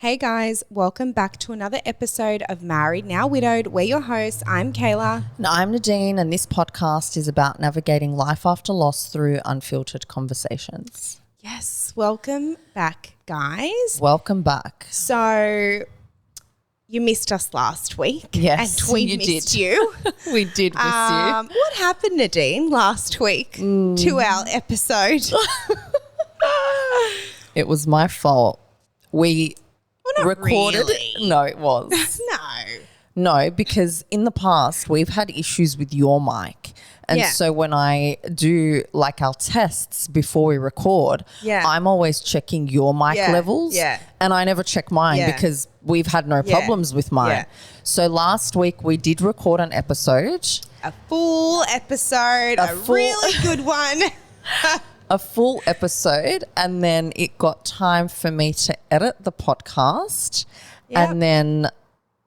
Hey guys, welcome back to another episode of Married Now Widowed. We're your hosts. I'm Kayla. And I'm Nadine, and this podcast is about navigating life after loss through unfiltered conversations. Yes, welcome back, guys. Welcome back. So, you missed us last week. Yes, and we you missed did. you. We did miss you. What happened, Nadine, last week to our episode? It was my fault. We Not recorded. really. No, it was. No, because in the past we've had issues with your mic. And Yeah. so when I do like our tests before we record, Yeah. I'm always checking your mic Yeah, levels. yeah. And I never check mine Yeah. because we've had no Yeah, problems with mine. yeah. So last week we did record an episode. A full episode, a full- really good one. A full episode, and then it got time for me to edit the podcast. Yep. And then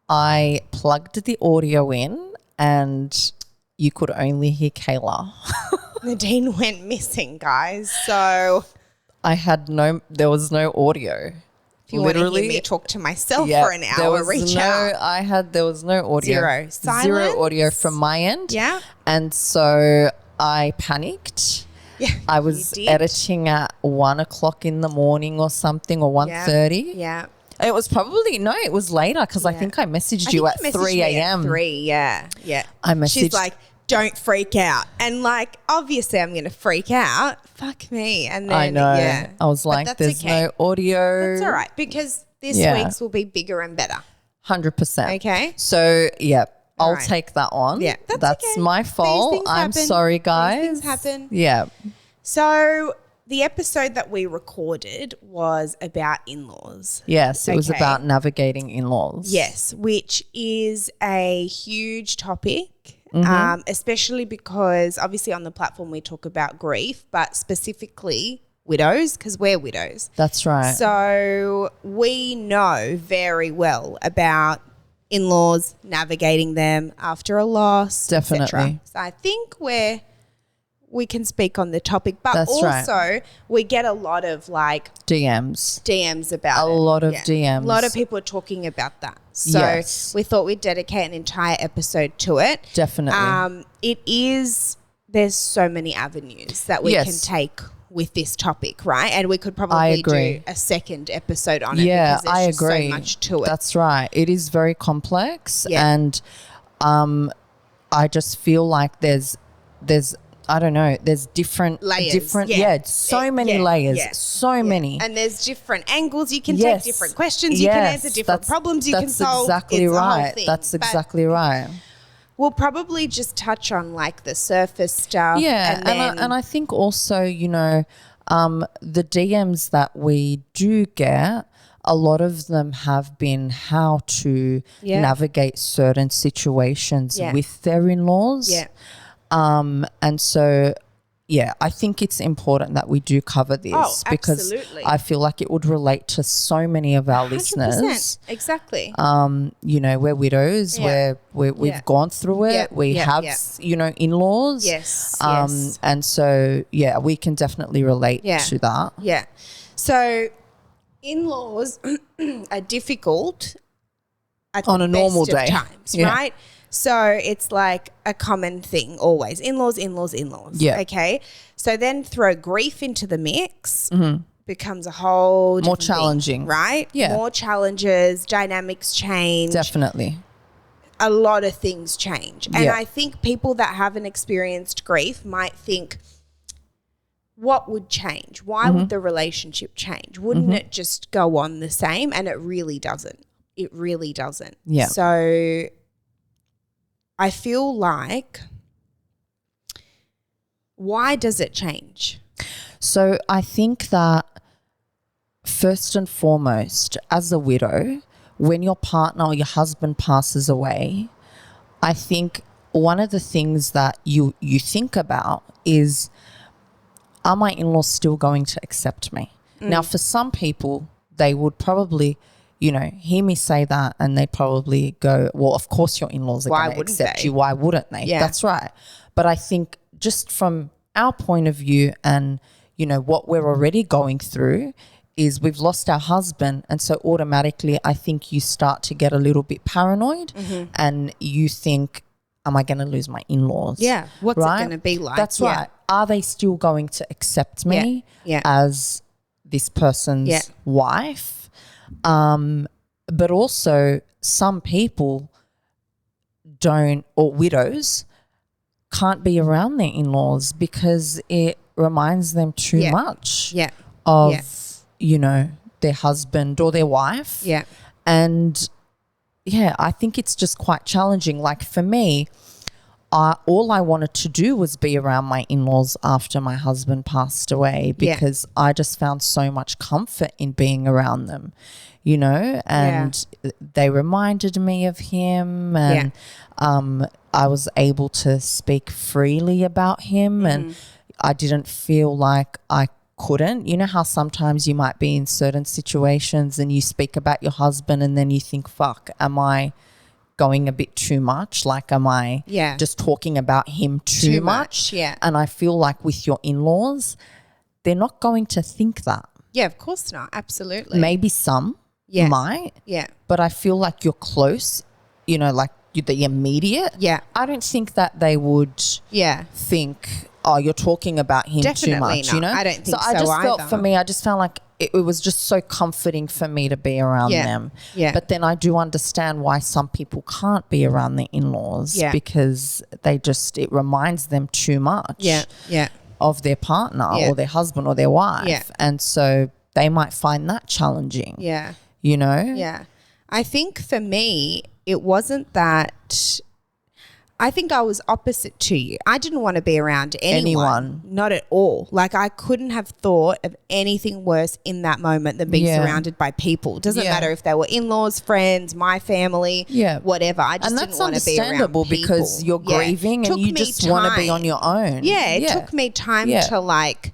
I plugged the audio in and you could only hear Kayla. Nadine went missing, guys. So There was no audio. if you want to hear me talk to myself for an hour, reach out. There was no audio. Zero. Silence. Zero audio from my end. Yeah. And so I panicked. Yeah. I was you did. editing at 1 o'clock in the morning or something, or 1:30. Yeah. It was it was later because I think I messaged you at 3 a.m. 3, yeah. I messaged. She's like, don't freak out. And like, obviously I'm going to freak out. Fuck me. And then, I know. yeah. I was But like, that's there's okay. no audio. That's all right because this Yeah. week's will be bigger and better. 100%. Okay. So, yeah, I'll right. take that on. Yeah, that's okay. my These fault. things I'm happen. sorry, These guys. things happen. Yeah. So the episode that we recorded was about in-laws. Yes, it was Okay. about navigating in-laws. Yes, which is a huge topic, Mm-hmm. especially because obviously on the platform we talk about grief, but specifically widows because we're widows. That's right. So we know very well about in-laws, navigating them after a loss, Definitely. etc. So I think we can speak on the topic, but That's also right. we get a lot of like DMs about it. A lot of DMs. A lot of people are talking about that. So Yes. we thought we'd dedicate an entire episode to it. Definitely. There's so many avenues that we Yes. can take with this topic, right? And we could I probably agree. do a second episode on it Yeah, because there's I just agree. so much to it. That's right. It is very complex. Yeah. And I just feel like there's I don't know, there's different Layers, so many layers. yeah, So many. And there's different angles you can Yes. take, different questions you can answer, different problems you can solve. That's exactly It's a whole right. thing. That's But exactly right. we'll probably just touch on like the surface stuff. Yeah, and I think also, the DMs that we do get, a lot of them have been how to navigate certain situations Yeah. with their in-laws. Yeah. And so, yeah, I think it's important that we do cover this because absolutely. I feel like it would relate to so many of our 100%. listeners. Exactly. We're widows. Yeah. We've Yeah. gone through it. Yeah. We Yeah. have, Yeah. in-laws. Yes. And so, yeah, we can definitely relate to that. Yeah. So in-laws are difficult at On the a normal best of day. times, Yeah. right? So it's like a common thing always. In-laws. Yeah. Okay. So then throw grief into the mix. Becomes a whole More different thing, challenging. right? Yeah. More challenges, dynamics change. Definitely. A lot of things change. And Yeah. I think people that haven't experienced grief might think, what would change? Why would the relationship change? Wouldn't it just go on the same? And it really doesn't. It really doesn't. Yeah. So I feel like, why does it change? So I think that first and foremost, as a widow, when your partner or your husband passes away, I think one of the things that you think about is, are my in-laws still going to accept me? Now, for some people, they would probably, hear me say that and they'd probably go, well, of course your in-laws are going to accept they? you. Why wouldn't they? Yeah. That's right. But I think just from our point of view and, what we're already going through, is we've lost our husband, and so automatically I think you start to get a little bit paranoid and you think, am I going to lose my in-laws? Yeah. What's it right? going to be like? That's right. Are they still going to accept me as this person's wife? But also some people don't, or widows can't be around their in-laws because it reminds them too much of, you know, their husband or their wife. Yeah. And I think it's just quite challenging. Like for me, all I wanted to do was be around my in-laws after my husband passed away because I just found so much comfort in being around them, you know, and they reminded me of him, and I was able to speak freely about him, and I didn't feel like I couldn't. You know how sometimes you might be in certain situations and you speak about your husband and then you think, fuck, am I going a bit too much? Like, am I just talking about him too much? Yeah. And I feel like with your in-laws, they're not going to think that. Yeah, of course not. Absolutely. Maybe some might. Yeah. But I feel like you're close, you know, like the immediate. Yeah. I don't think that they would think, oh, you're talking about him too much, not. you know? I don't think so I just felt, either. for me, I just felt like it was just so comforting for me to be around them. Yeah. But then I do understand why some people can't be around their in-laws because they just, it reminds them too much of their partner or their husband or their wife. Yeah. And so they might find that challenging. Yeah. You know? Yeah. I think for me, it wasn't that. I think I was opposite to you. I didn't want to be around anyone. Not at all. Like, I couldn't have thought of anything worse in that moment than being surrounded by people. Doesn't matter if they were in-laws, friends, my family, whatever. I just didn't want to be around people. And that's understandable because you're grieving and you just want to be on your own. Yeah, it took me time to like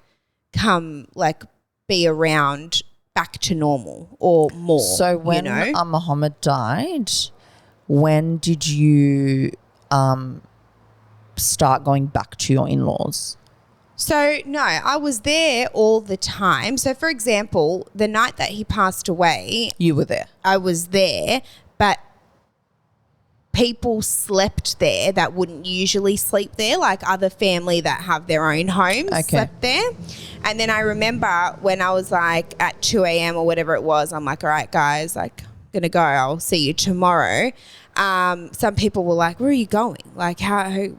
come, like be around back to normal or more. So when Muhammad died, when did you start going back to your in-laws? So, no, I was there all the time. So, for example, the night that he passed away. You were there. I was there, but people slept there that wouldn't usually sleep there, like other family that have their own homes slept there. And then I remember when I was like at 2 a.m. or whatever it was, I'm like, all right, guys, like, I'm going to go. I'll see you tomorrow. Some people were like, where are you going? Like,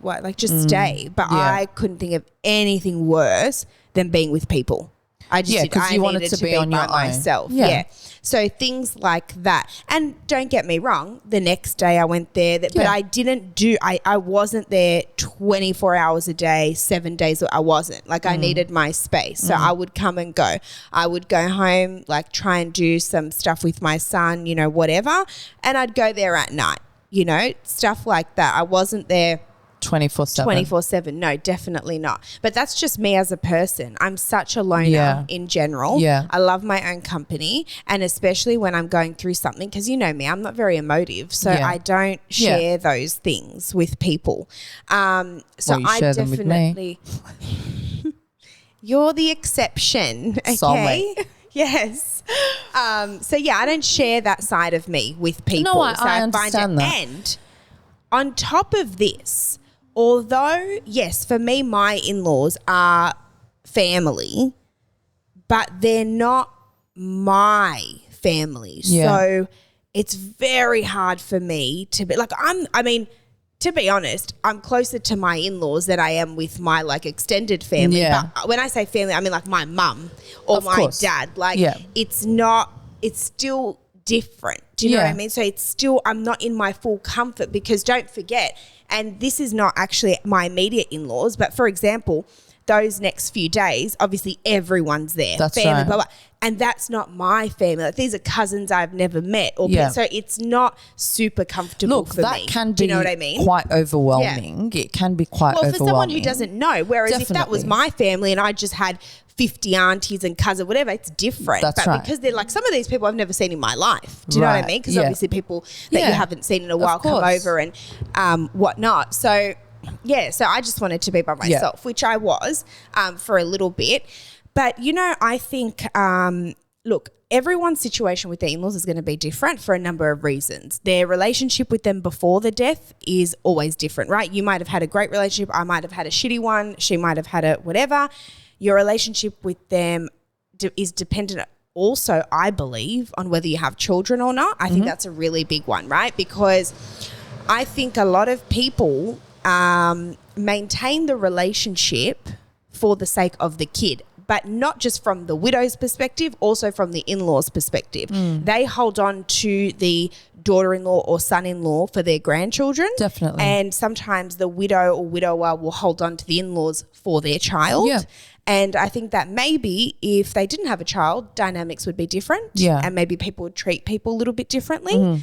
what? Like, just stay. But I couldn't think of anything worse than being with people. I just because you wanted to be on your own. Myself. Yeah. So things like that. And don't get me wrong, the next day I went there, but I didn't I wasn't there 24 hours a day, 7 days. I wasn't. Like, I needed my space. So I would come and go. I would go home, like try and do some stuff with my son, you know, whatever. And I'd go there at night, you know, stuff like that. I wasn't there 24/7. 24/7. No, definitely not. But that's just me as a person. I'm such a loner in general. Yeah. I love my own company, and especially when I'm going through something, because you know me, I'm not very emotive, so I don't share those things with people. So I share them with me. You're the exception, okay? Soulmate. Yes. So I don't share that side of me with people. No, I understand that. And on top of this, although, yes, for me, my in-laws are family, but they're not my family. Yeah. So it's very hard for me to be like, to be honest, I'm closer to my in-laws than I am with my like extended family. Yeah. But when I say family, I mean like my mum or my dad. Like it's still different. Do you know what I mean? So it's still, I'm not in my full comfort because don't forget, and this is not actually my immediate in-laws, but for example, those next few days, obviously everyone's there. That's family, right. blah, blah. And that's not my family. Like, these are cousins I've never met. So it's not super comfortable for me. Look, that can be Do you know what I mean? quite overwhelming. Yeah. It can be quite overwhelming. Well, for someone who doesn't know, whereas if that was my family and I just had 50 aunties and cousins, whatever, it's different. That's right. Because they're like, some of these people I've never seen in my life. Do you know what I mean? Because obviously people that you haven't seen in a while come over and whatnot. So, so I just wanted to be by myself, which I was for a little bit. But, you know, I think look, everyone's situation with their in-laws is going to be different for a number of reasons. Their relationship with them before the death is always different, right? You might have had a great relationship. I might have had a shitty one. She might have had a whatever. Your relationship with them is dependent also, I believe, on whether you have children or not. I think that's a really big one, right? Because I think a lot of people maintain the relationship for the sake of the kid, but not just from the widow's perspective, also from the in-law's perspective. They hold on to the daughter-in-law or son-in-law for their grandchildren. Definitely. And sometimes the widow or widower will hold on to the in-laws for their child. Yeah. And I think that maybe if they didn't have a child, dynamics would be different. Yeah. And maybe people would treat people a little bit differently.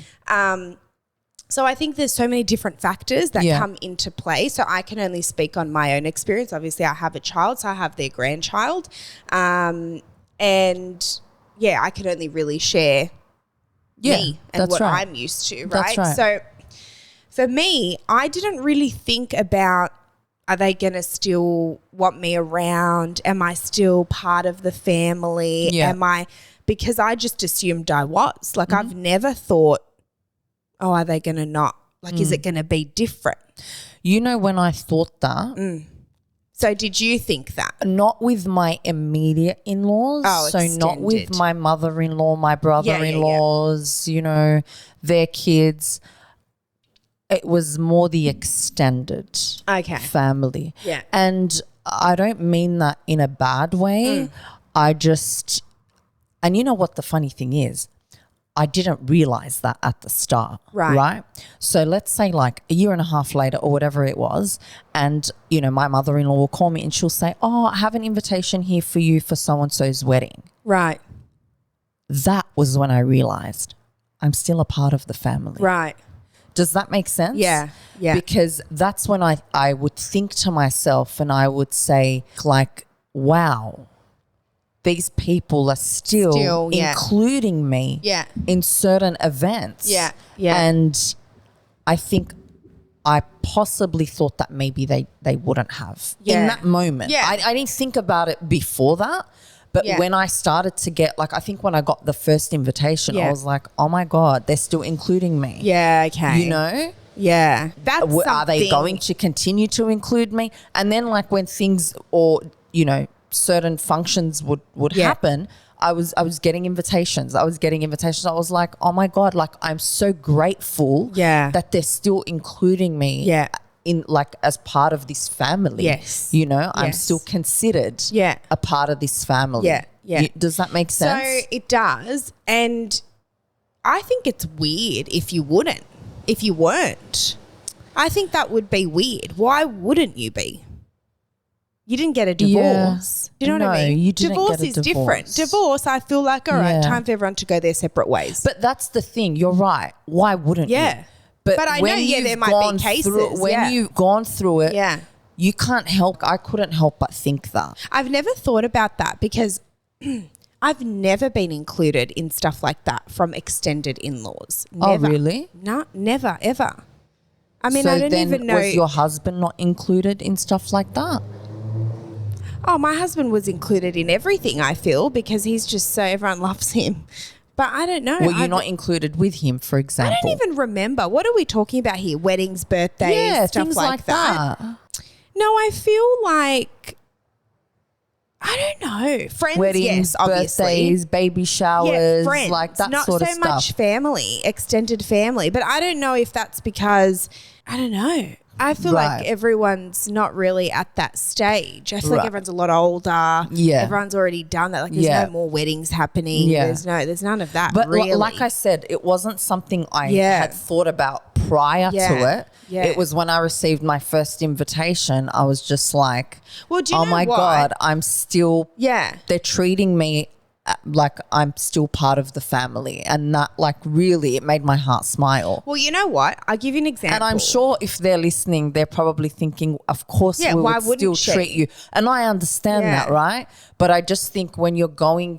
So I think there's so many different factors that come into play. So I can only speak on my own experience. Obviously, I have a child, so I have their grandchild. And, yeah, I can only really share me and what I'm used to, right? So for me, I didn't really think about, are they going to still want me around? Am I still part of the family? Because I just assumed I was. Like, I've never thought, oh, are they going to not? Like, is it going to be different? You know, when I thought that. So did you think that? Not with my immediate in-laws. Oh, so not with extended. my mother-in-law, my brother-in-laws, you know, their kids. It was more the extended family. Yeah. And I don't mean that in a bad way. And you know what the funny thing is? I didn't realize that at the start, right? So let's say like a year and a half later or whatever it was, and, you know, my mother-in-law will call me and she'll say, oh, I have an invitation here for you for so-and-so's wedding. Right. That was when I realized I'm still a part of the family. Right. Does that make sense? Yeah. Yeah. Because that's when I would think to myself and I would say like, wow, these people are still including me in certain events. Yeah. Yeah. And I think I possibly thought that maybe they wouldn't have in that moment. Yeah. I didn't think about it before that. But when I started to get, like, I think when I got the first invitation, I was like, oh, my God, they're still including me. Yeah, okay. You know? Yeah. That's Are they going to continue to include me? And then, like, when things or, you know, certain functions would happen, I was getting invitations. I was like, oh, my God, like, I'm so grateful that they're still including me. Yeah. In like as part of this family. Yes. You know, I'm still considered a part of this family. Yeah. Yeah. Does that make sense? So it does. And I think it's weird if you weren't. I think that would be weird. Why wouldn't you be? You didn't get a divorce. Yeah. Do you know what I mean? You didn't divorce get a is different. Divorce, I feel like, all right, time for everyone to go their separate ways. But that's the thing. You're right. Why wouldn't you? But I know, there might be cases. When you've gone through it, you can't help. I couldn't help but think that. I've never thought about that because I've never been included in stuff like that from extended in-laws. Never. Oh, really? No, never, ever. I mean, so I don't even know. Was your husband not included in stuff like that? Oh, my husband was included in everything, I feel, because he's just so everyone loves him. But I don't know. Were you not included with him, for example? I don't even remember. What are we talking about here? Weddings, birthdays, stuff things like that. No, I feel like, I don't know. Friends, weddings, yes, obviously. Birthdays, baby showers, friends, like that not sort of so stuff. much family, extended family. But I don't know if that's because, I don't know. I feel like everyone's not really at that stage. I feel like everyone's a lot older. Yeah. Everyone's already done that. Like there's no more weddings happening. Yeah. There's none of that. But really. like I said, it wasn't something I had thought about prior to it. Yeah. It was when I received my first invitation, I was just like, well, do you know my what? God, I'm still, they're treating me like I'm still part of the family, and that, like, really, it made my heart smile. Well, you know what? I'll give you an example. And I'm sure if they're listening, they're probably thinking, of course we would still treat you. And I understand that, right? But I just think when you've gone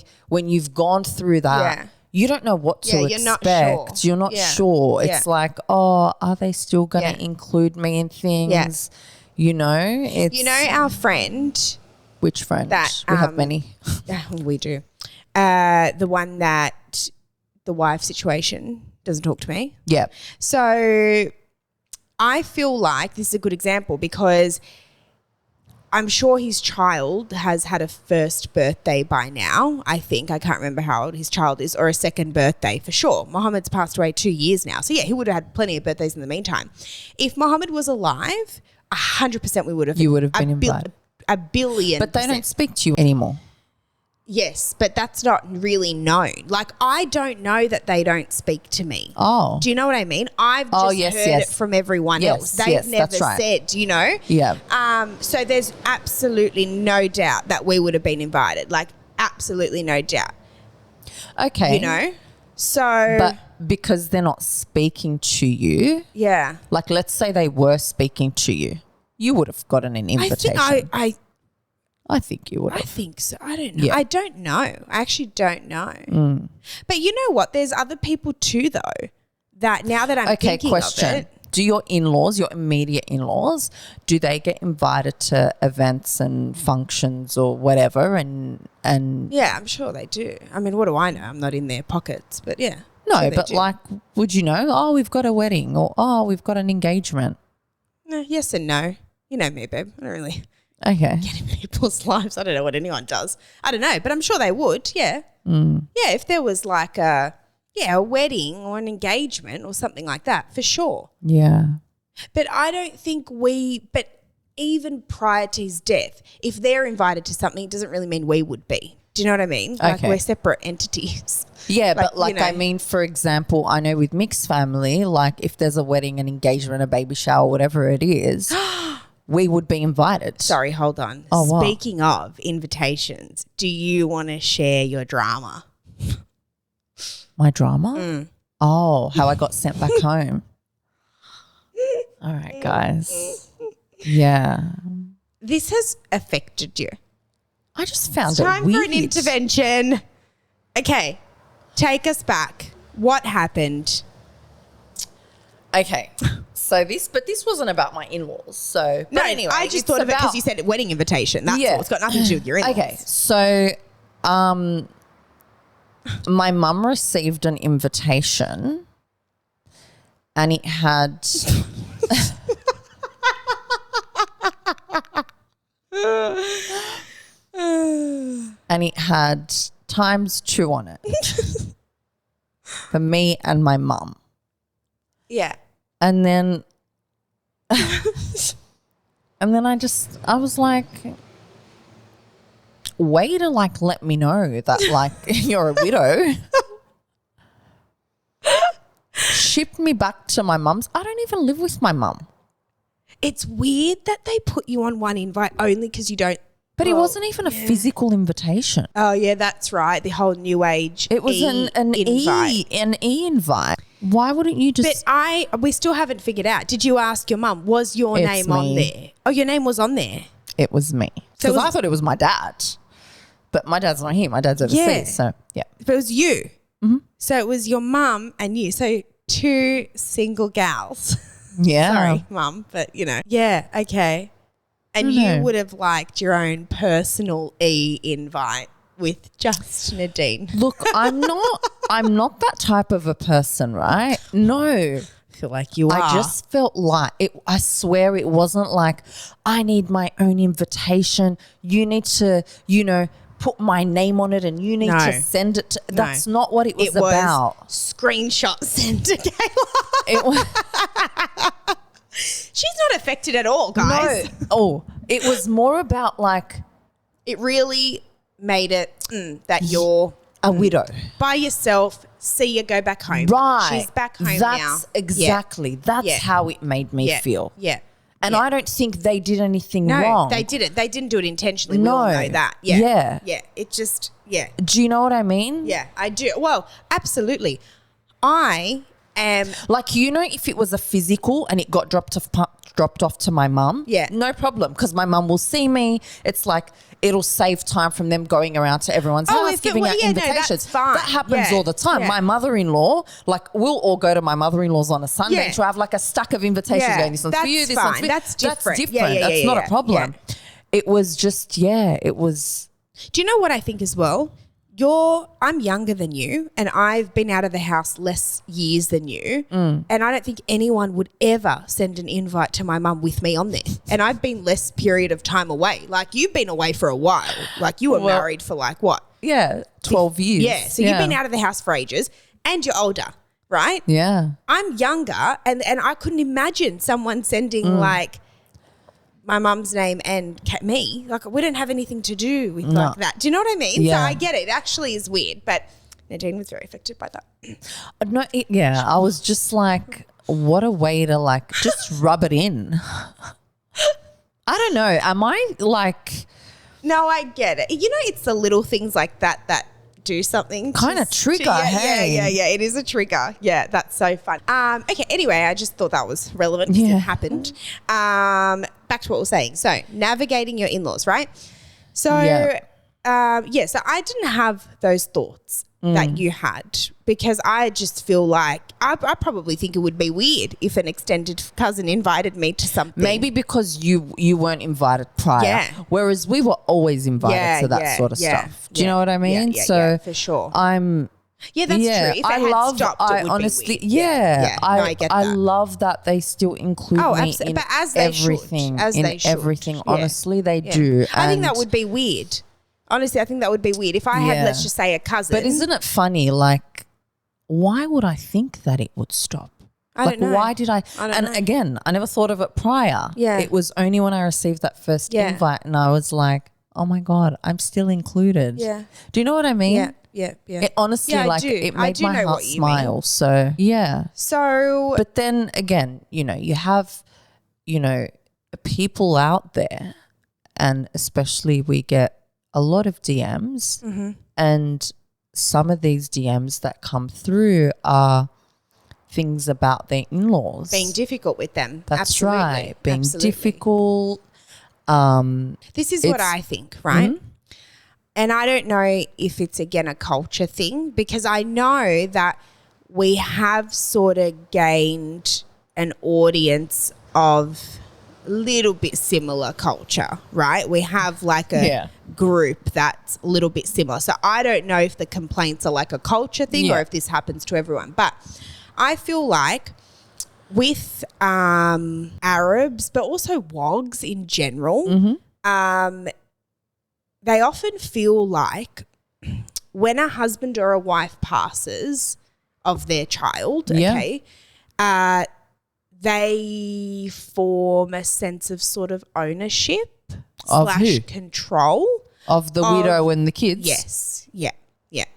through that, you don't know what to expect. You're not sure. It's like, oh, are they still going to include me in things? You know? It's, you know our friend. Which friend? That, we have many. We do. the one that the wife situation doesn't talk to me. Yeah. So I feel like this is a good example because I'm sure his child has had a first birthday by now. I think. I can't remember how old his child is, or a second birthday for sure. Mohammed's passed away 2 years now. So, yeah, he would have had plenty of birthdays in the meantime. If Mohammed was alive, 100% we would have. You would have been invited. A billion. But they don't speak to you anymore. Yes, but that's not really known. Like, I don't know that they don't speak to me. Oh. Do you know what I mean? I've just heard it from everyone else. They've never said, you know? Yeah. So there's absolutely no doubt that we would have been invited. Like, absolutely no doubt. Okay. You know? So. But because they're not speaking to you. Yeah. Like, let's say they were speaking to you. You would have gotten an invitation. I think you would have. I think so. I don't know. Yeah. I don't know. I actually don't know. But you know what? There's other people too, though, that now that I'm thinking of it. Do your in-laws, your immediate in-laws, do they get invited to events and functions or whatever? And yeah, I'm sure they do. I mean, what do I know? I'm not in their pockets, but yeah. No, sure but like, would you know? Oh, we've got a wedding, or oh, we've got an engagement. No, yes and no. You know me, babe. I don't really. Okay. Get in people's lives. I don't know what anyone does. I don't know, but I'm sure they would. Yeah. Yeah, if there was like a wedding or an engagement or something like that, for sure. Yeah. But I don't think but even prior to his death, if they're invited to something, it doesn't really mean we would be. Do you know what I mean? Like we're separate entities. Yeah, but like, you know, I mean, for example, I know with mixed family, like if there's a wedding, an engagement, a baby shower, whatever it is, we would be invited. Sorry, hold on. Oh, Speaking of invitations, do you want to share your drama? My drama? Oh, how I got sent back home. All right, guys. Yeah. This has affected you. I just found it weird. Time for an intervention. Okay, take us back. What happened? Okay. So this wasn't about my in-laws. So, but no, anyway, I just thought of it because you said wedding invitation. That's all. It's got nothing to do with your in-laws. Okay, so my mum received an invitation, and it had ×2 on it for me and my mum. Yeah. And then I was like, way to like let me know that like you're a widow. Shipped me back to my mum's. I don't even live with my mum. It's weird that they put you on one invite only because you don't. But it wasn't even a physical invitation. Oh yeah, that's right. The whole new age. It was an invite. An e-invite. Why wouldn't you just? But we still haven't figured out. Did you ask your mum? Was your name on there? Oh, your name was on there. It was me. Because I thought it was my dad, but my dad's not here. My dad's overseas. Yeah. So yeah. But it was you. Mm-hmm. So it was your mum and you. So 2 single gals. Yeah. Sorry, mum, but you know. Yeah. Okay. And you would have liked your own personal e-invite with just Nadine. Look, I'm not that type of a person, right? No. I feel like you are. I just felt like I swear it wasn't like I need my own invitation. You need to, put my name on it and you need to send it to. That's not what it was about. Screenshot sent to Kayla. It was. She's not affected at all, guys. No. Oh, it was more about like. It really made it that you're a widow. By yourself. See you go back home. Right. She's back home now. That's exactly. Yeah. That's how it made me feel. Yeah. And I don't think they did anything wrong. No, they didn't. They didn't do it intentionally. We all know that. Yeah. Yeah. Yeah. It just, yeah. Do you know what I mean? Yeah, I do. Well, absolutely. I am. Like, if it was a physical and it got dropped off to my mum, no problem, because my mum will see me. It's like it'll save time from them going around to everyone's house giving out invitations. No, that's fine. That happens all the time. Yeah. My mother-in-law, like we'll all go to my mother-in-law's on a Sunday and she'll have like a stack of invitations going, this one's for you, this one's for you. That's different. That's not a problem. Yeah. It was just, it was. Do you know what I think as well? I'm younger than you and I've been out of the house less years than you. And I don't think anyone would ever send an invite to my mum with me on there. And I've been less period of time away. Like you've been away for a while. Like you were married for like what? Yeah, 12 years. Yeah. So you've been out of the house for ages and you're older, right? Yeah. I'm younger and I couldn't imagine someone sending like my mum's name and me. Like we don't have anything to do with like that. Do you know what I mean? Yeah. So I get it. It actually is weird, but Nadine was very affected by that. No, I was just like, what a way to like just rub it in. I don't know. Am I like... No, I get it. You know, it's the little things like that that do something. Kind of trigger, hey? Yeah. It is a trigger. Yeah, that's so fun. Okay, anyway, I just thought that was relevant because it happened. Back to what we're saying. So navigating your in-laws, right? So, so I didn't have those thoughts that you had because I just feel like I probably think it would be weird if an extended cousin invited me to something. Maybe because you weren't invited prior, whereas we were always invited to that sort of stuff. Do you know what I mean? Yeah, for sure. That's true. If it had stopped, it would honestly, be weird. I get that. I love that they still include me in but as they everything. Should, as they should. Everything. Honestly, they do. I think that would be weird. Honestly, I think that would be weird if I had, let's just say, a cousin. But isn't it funny? Like, why would I think that it would stop? I don't know. Why did I don't know. Again, I never thought of it prior. Yeah. It was only when I received that first invite and I was like, oh my God, I'm still included. Yeah. Do you know what I mean? Yeah. It honestly, it made my heart smile. Mean. So, yeah. So. But then again, you have, people out there and especially we get a lot of DMs and some of these DMs that come through are things about their in-laws. Being difficult with them. That's Absolutely. right. Being difficult. This is what I think, right? Mm-hmm. And I don't know if it's, again, a culture thing because I know that we have sort of gained an audience of a little bit similar culture, right? We have like a group that's a little bit similar. So I don't know if the complaints are like a culture thing or if this happens to everyone. But I feel like with Arabs, but also WOGs in general, they often feel like when a husband or a wife passes of their child, they form a sense of sort of ownership of / control. Of the widow and the kids? Yes. Yeah.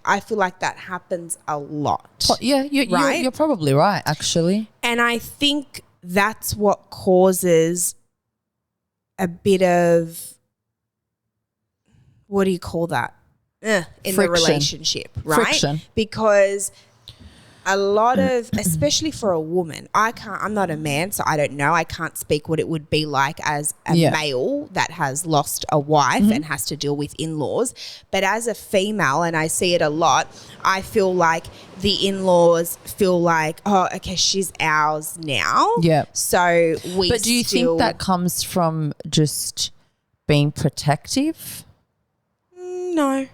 I feel like that happens a lot. You're probably right, actually. And I think that's what causes a bit of, what do you call that? In Friction. The relationship, right? Friction. Because a lot of, especially for a woman, I'm not a man, so I don't know. I can't speak what it would be like as a male that has lost a wife and has to deal with in-laws. But as a female, and I see it a lot, I feel like the in-laws feel like, oh, okay, she's ours now. Yeah. So But do you think that comes from just being protective? No.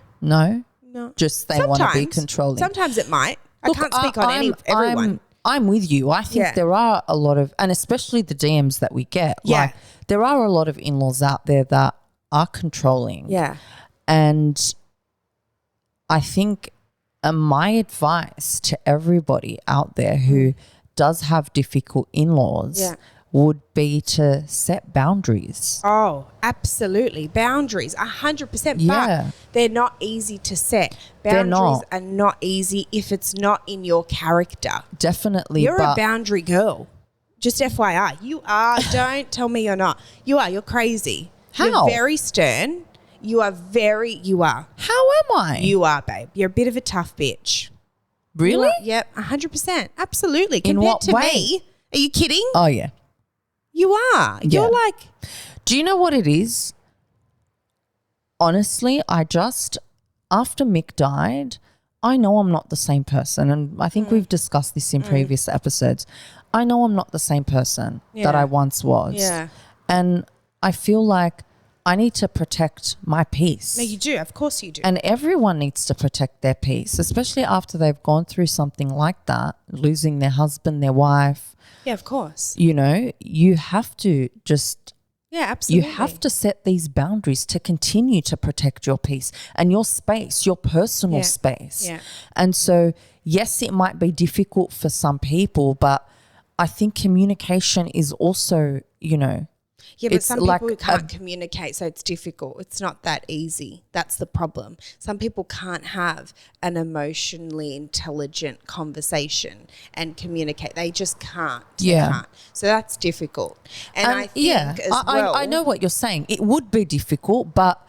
Just they want to be controlling. Sometimes it might. Look, I can't speak on everyone. I'm with you. I think there are a lot of, and especially the DMs that we get, like there are a lot of in-laws out there that are controlling. Yeah. And I think my advice to everybody out there who does have difficult in-laws would be to set boundaries. Oh, absolutely. Boundaries, 100%. But they're not easy to set. Boundaries are not easy if it's not in your character. Definitely. You're a boundary girl. Just FYI. You are. Don't tell me you're not. You are. You're crazy. How? You're very stern. You are. How am I? You are, babe. You're a bit of a tough bitch. Really? Yep, 100%. Absolutely. In Compared what to way? me. Are you kidding? Oh, yeah. You are. Yeah. You're like. Do you know what it is? Honestly, after Mick died, I know I'm not the same person. And I think we've discussed this in previous episodes. I know I'm not the same person that I once was. Yeah. And I feel like I need to protect my peace. No, you do. Of course you do. And everyone needs to protect their peace, especially after they've gone through something like that, losing their husband, their wife. Yeah, of course. You know, you have to just... Yeah, absolutely. You have to set these boundaries to continue to protect your peace and your space, your personal space. Yeah. And so, yes, it might be difficult for some people, but I think communication is also, you know, yeah, but it's some like people can't communicate, so it's difficult. It's not that easy. That's the problem. Some people can't have an emotionally intelligent conversation and communicate. They just can't. Yeah. They can't. So that's difficult. And I think as well. I know what you're saying. It would be difficult, but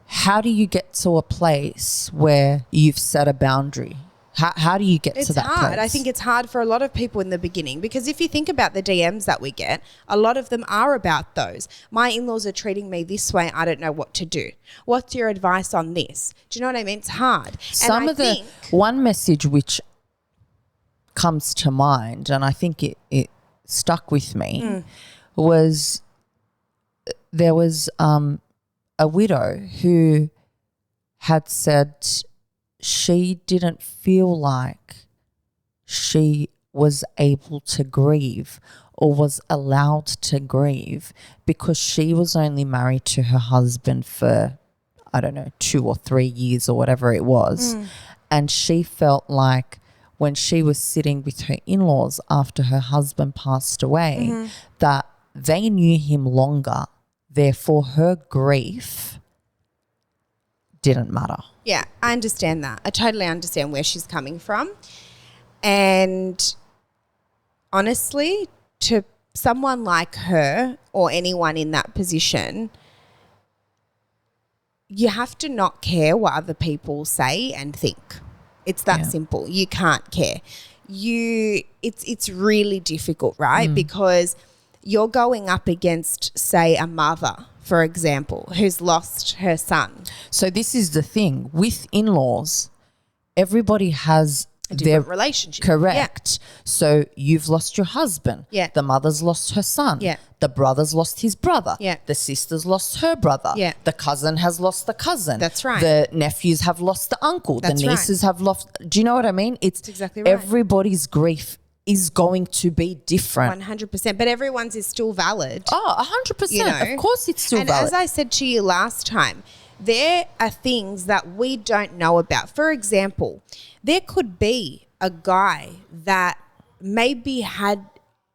how do you get to a place where you've set a boundary? How do you get to that It's hard. place? I think it's hard for a lot of people in the beginning because if you think about the DMs that we get, a lot of them are about those. My in-laws are treating me this way. I don't know what to do. What's your advice on this? Do you know what I mean? It's hard. One message which comes to mind, and I think it stuck with me, was there was a widow who had said she didn't feel like she was able to grieve or was allowed to grieve because she was only married to her husband for, I don't know, 2 or 3 years or whatever it was. And she felt like when she was sitting with her in-laws after her husband passed away, that they knew him longer. Therefore, her grief didn't matter. Yeah, I understand that. I totally understand where she's coming from. And honestly, to someone like her or anyone in that position, you have to not care what other people say and think. It's that simple. You can't care. It's really difficult, right? Because you're going up against, say, a mother, for example, who's lost her son. So this is the thing. With in-laws, everybody has A different relationship. Correct. So you've lost your husband. Yeah. The mother's lost her son. Yeah. The brother's lost his brother. Yeah. The sister's lost her brother. Yeah. The cousin has lost the cousin. That's right. The nephews have lost the uncle. That's the right. nieces have lost. Do you know what I mean? It's exactly right. Everybody's grief is going to be different. 100%. But everyone's is still valid. Oh, 100%. You know? Of course it's still and valid. as I said to you last time, there are things that we don't know about. For example, there could be a guy that maybe had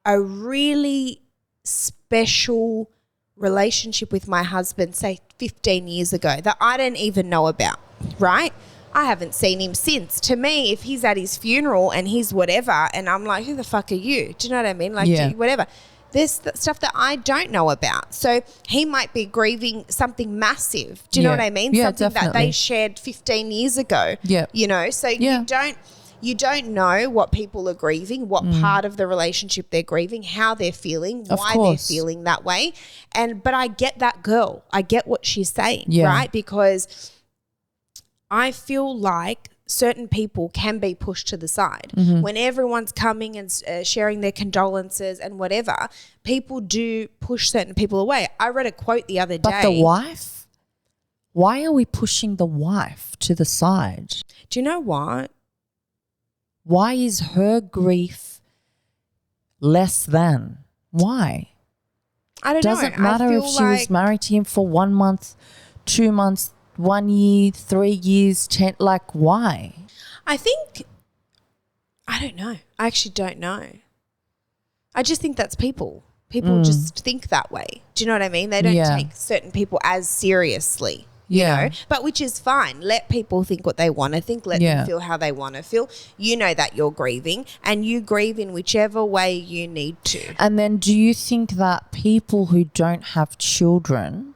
a really special relationship with my husband, say 15 years ago, that I didn't even know about, right? I haven't seen him since. To me, if he's at his funeral and he's whatever, and I'm like, who the fuck are you? Do you know what I mean? Like, whatever. There's stuff that I don't know about. So he might be grieving something massive. Do you know what I mean? Yeah, something definitely. that they shared 15 years ago. Yeah. You know, so you don't know what people are grieving, what part of the relationship they're grieving, how they're feeling, why they're feeling that way. But I get that girl. I get what she's saying, right? Because I feel like certain people can be pushed to the side. When everyone's coming and sharing their condolences and whatever, people do push certain people away. I read a quote the other day. But the wife? Why are we pushing the wife to the side? Do you know what? Why is her grief less than? Why? I don't know. Doesn't matter if she was married to him for 1 month, 2 months, 1 year, 3 years, 10, like why? I don't know. I actually don't know. I just think that's people. People just think that way. Do you know what I mean? They don't take certain people as seriously. You know, but which is fine. Let people think what they want to think. Let them feel how they want to feel. You know that you're grieving and you grieve in whichever way you need to. And then do you think that people who don't have children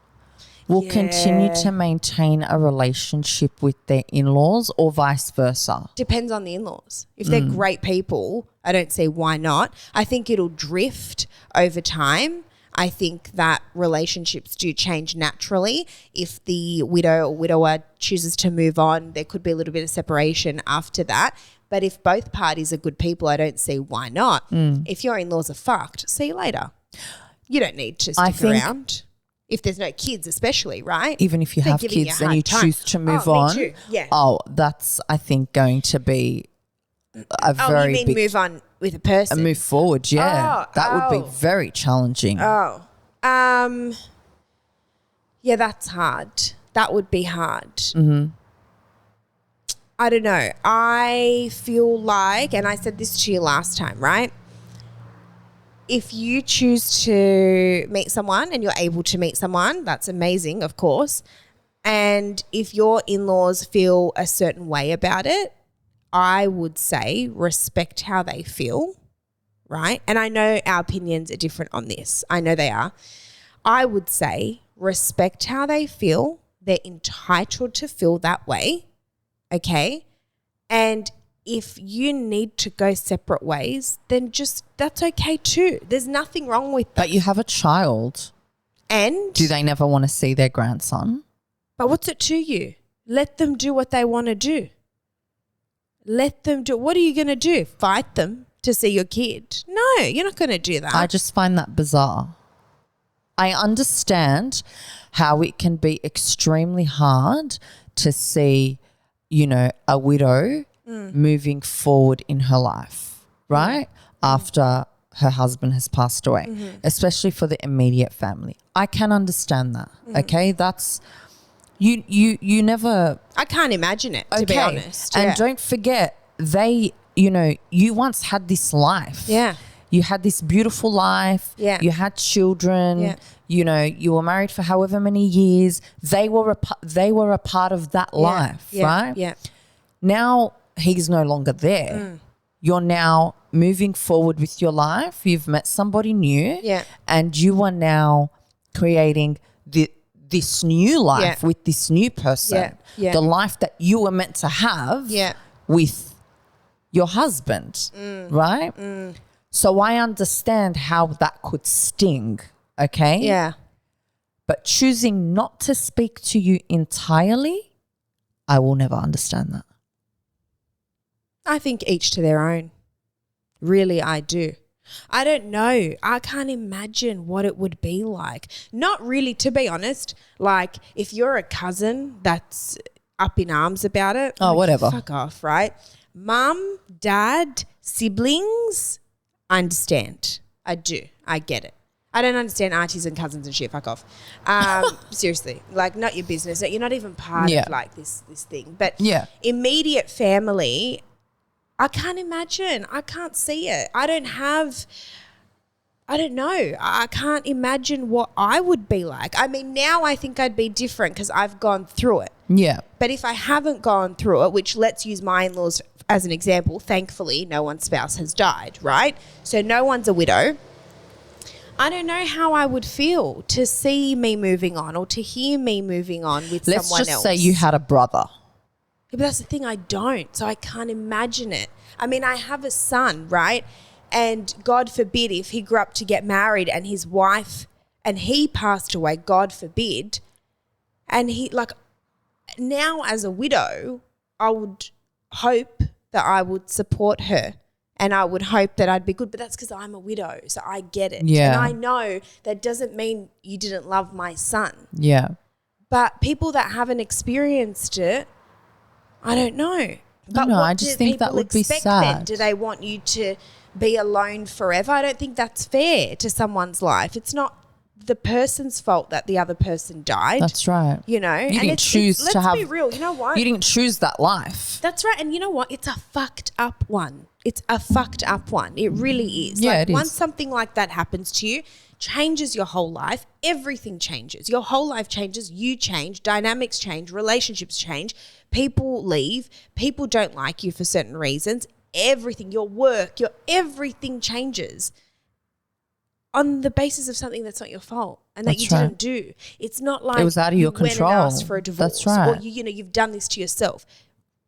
will continue to maintain a relationship with their in-laws or vice versa? Depends on the in-laws. If they're great people, I don't see why not. I think it'll drift over time. I think that relationships do change naturally. If the widow or widower chooses to move on, there could be a little bit of separation after that. But if both parties are good people, I don't see why not. If your in-laws are fucked, see you later. You don't need to stick around. If there's no kids, especially, right? Even if you They're have giving you kids a and you hard time. choose to move Me on. too. Yeah. Oh, that's, I think, going to be a Oh, very you mean big move on with a person? a move forward. Yeah. That would be very challenging. Oh. Yeah, that's hard. That would be hard. Mm-hmm. I don't know. I feel like, and I said this to you last time, right? If you choose to meet someone and you're able to meet someone, that's amazing, of course. And if your in-laws feel a certain way about it, I would say respect how they feel, right? And I know our opinions are different on this. I know they are. I would say respect how they feel. They're entitled to feel that way, okay? And if you need to go separate ways, then just that's okay too. There's nothing wrong with that. But you have a child. And do they never want to see their grandson? But what's it to you? Let them do what they want to do. Let them do. What are you going to do? Fight them to see your kid? No, you're not going to do that. I just find that bizarre. I understand how it can be extremely hard to see, you know, a widow moving forward in her life, right? After her husband has passed away, especially for the immediate family. I can understand that, okay? That's, you never... I can't imagine it, to be honest. And don't forget, they, you know, you once had this life. Yeah. You had this beautiful life. Yeah. You had children. Yeah. You know, you were married for however many years. They were a part of that life, right? Yeah. Now he's no longer there. You're now moving forward with your life. You've met somebody new. Yeah. And you are now creating this new life with this new person. Yeah. Yeah. The life that you were meant to have with your husband, right? So I understand how that could sting, okay? Yeah. But choosing not to speak to you entirely, I will never understand that. I think each to their own. Really, I do. I don't know. I can't imagine what it would be like. Not really, to be honest. Like, if you're a cousin that's up in arms about it. Oh, whatever. Fuck off, right? Mum, dad, siblings, I understand. I do. I get it. I don't understand aunties and cousins and shit. Fuck off. Seriously. Like, not your business. You're not even part of, like, this thing. But immediate family, I can't imagine. I can't see it. I don't know. I can't imagine what I would be like. I mean, now I think I'd be different because I've gone through it. Yeah. But if I haven't gone through it, which let's use my in-laws as an example, thankfully no one's spouse has died, right? So no one's a widow. I don't know how I would feel to see me moving on or to hear me moving on with someone else. Let's just say you had a brother. But that's the thing, I don't. So I can't imagine it. I mean, I have a son, right? And God forbid if he grew up to get married and his wife and he passed away, God forbid. And he, like, now as a widow, I would hope that I would support her and I would hope that I'd be good. But that's because I'm a widow, so I get it. Yeah. And I know that doesn't mean you didn't love my son. Yeah. But people that haven't experienced it, I don't know. But no, what I just do think that people would be expect sad. then? Do they want you to be alone forever? I don't think that's fair to someone's life. It's not the person's fault that the other person died. That's right. You know? You didn't choose to have... Let's be real. You know what? You didn't choose that life. That's right. And you know what? It's a fucked up one. It's a fucked up one. It really is. Yeah, like, it is. Once something like that happens to you, changes your whole life. Everything changes. Your whole life changes. You change. Dynamics change. Relationships change. People leave. People don't like you for certain reasons. Everything, your work, everything changes on the basis of something that's not your fault and that you didn't do. It's not like it was out of your control. Went and asked for a divorce. That's right. Or you've done this to yourself.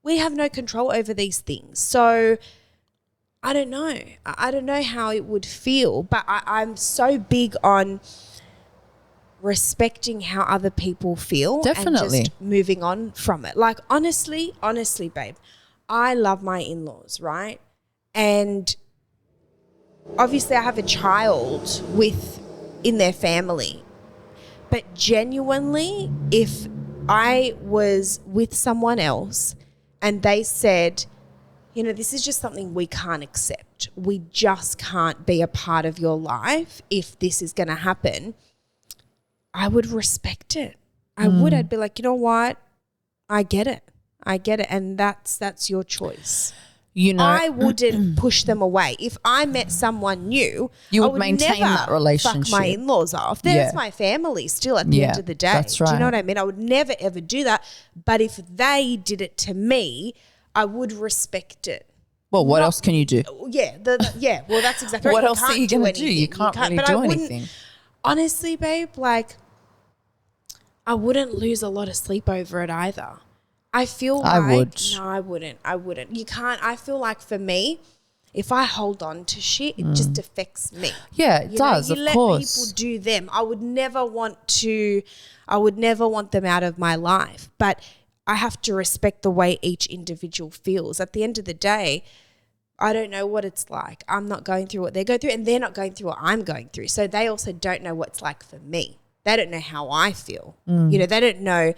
We have no control over these things. So I don't know. I don't know how it would feel, but I'm so big on respecting how other people feel. Definitely. And just moving on from it. Like, honestly, babe, I love my in-laws, right? And obviously I have a child in their family, But genuinely, if I was with someone else and they said, you know, this is just something we can't accept. We just can't be a part of your life if this is going to happen. I would respect it. I would. I'd be like, you know what? I get it. And that's your choice. You know, I wouldn't push them away. If I met someone new, you I would would maintain never that relationship. fuck my in-laws off. There's my family still at the end of the day. That's right. Do you know what I mean? I would never ever do that. But if they did it to me, I would respect it. Well, what else can you do? Yeah, well, that's exactly right. What else are you going to do? You can't can't really do anything. Honestly, babe, like, I wouldn't lose a lot of sleep over it either. I feel like, I would. No, I wouldn't. You can't. I feel like for me, if I hold on to shit, it just affects me. Yeah, it does, you of let course. people do them. I would never want them out of my life. But I have to respect the way each individual feels. At the end of the day, I don't know what it's like. I'm not going through what they go through, and they're not going through what I'm going through. So they also don't know what it's like for me. They don't know how I feel. You know, they don't know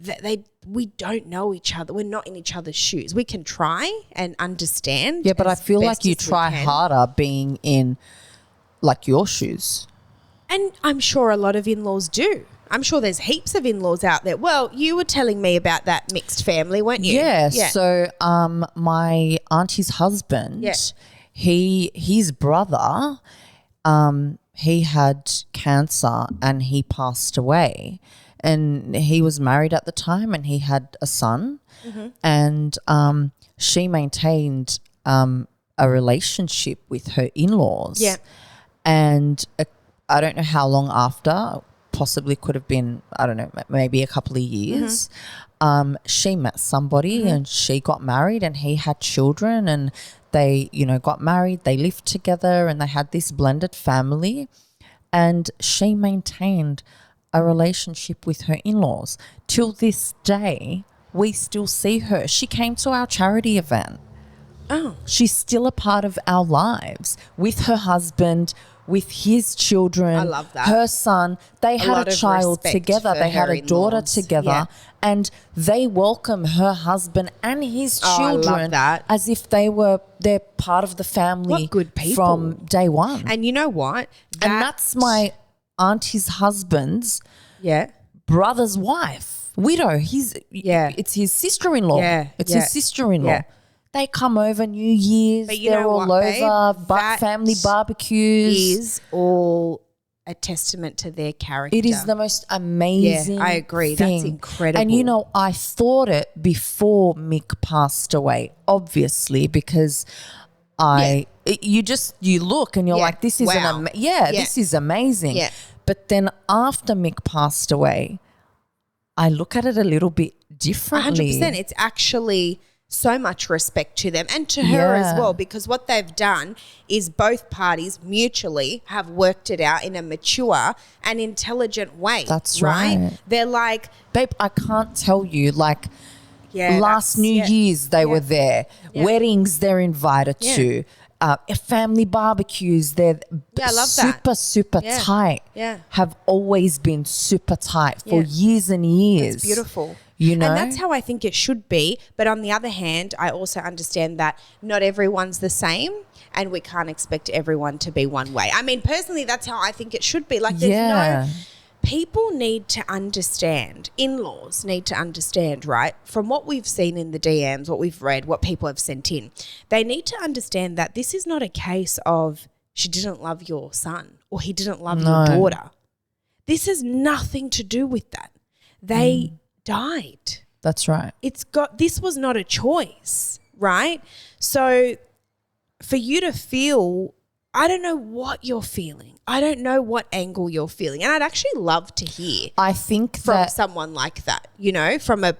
that we don't know each other. We're not in each other's shoes. We can try and understand. Yeah, but I feel like you as we try can. harder being in like your shoes. And I'm sure a lot of in-laws do. I'm sure there's heaps of in-laws out there. Well, you were telling me about that mixed family, weren't you? Yeah. So my auntie's husband, his brother, he had cancer and he passed away. And he was married at the time and he had a son. And she maintained a relationship with her in-laws. Yeah. And I don't know how long after, possibly could have been, I don't know, maybe a couple of years. She met somebody and she got married and he had children and they, you know, got married, they lived together and they had this blended family. And she maintained a relationship with her in-laws. Till this day, we still see her. She came to our charity event. Oh. She's still a part of our lives with her husband, with his children. I love that. Her son. They had a child together. They had a daughter together. And they welcome her husband and his children as if they're part of the family. What good people. From day one. And you know what? And that's my auntie's husband's brother's wife, widow. It's his sister-in-law. It's his sister-in-law. They come over New Year's. But you they're know all what, over family barbecues. Is all a testament to their character. It is the most amazing. I agree. Thing. That's incredible. And you know, I thought it before Mick passed away, obviously, because you look and you're like, this is this is amazing. Yeah. But then after Mick passed away, I look at it a little bit differently. 100%. It's actually so much respect to them and to her as well, because what they've done is both parties mutually have worked it out in a mature and intelligent way. That's right. They're like, babe, I can't tell you, like, last New Year's they were there. Weddings they're invited to. Family barbecues, they're I love that. super tight. Yeah. Have always been super tight for years and years. It's beautiful. You know? And that's how I think it should be. But on the other hand, I also understand that not everyone's the same and we can't expect everyone to be one way. I mean, personally, that's how I think it should be. Like, there's people need to understand, in-laws need to understand, right? From what we've seen in the DMs, what we've read, what people have sent in, they need to understand that this is not a case of she didn't love your son or he didn't love your daughter. This has nothing to do with that. They died. That's right. This was not a choice, right? So for you to feel, I don't know what you're feeling. I don't know what angle you're feeling. And I'd actually love to hear from someone like that, you know, from a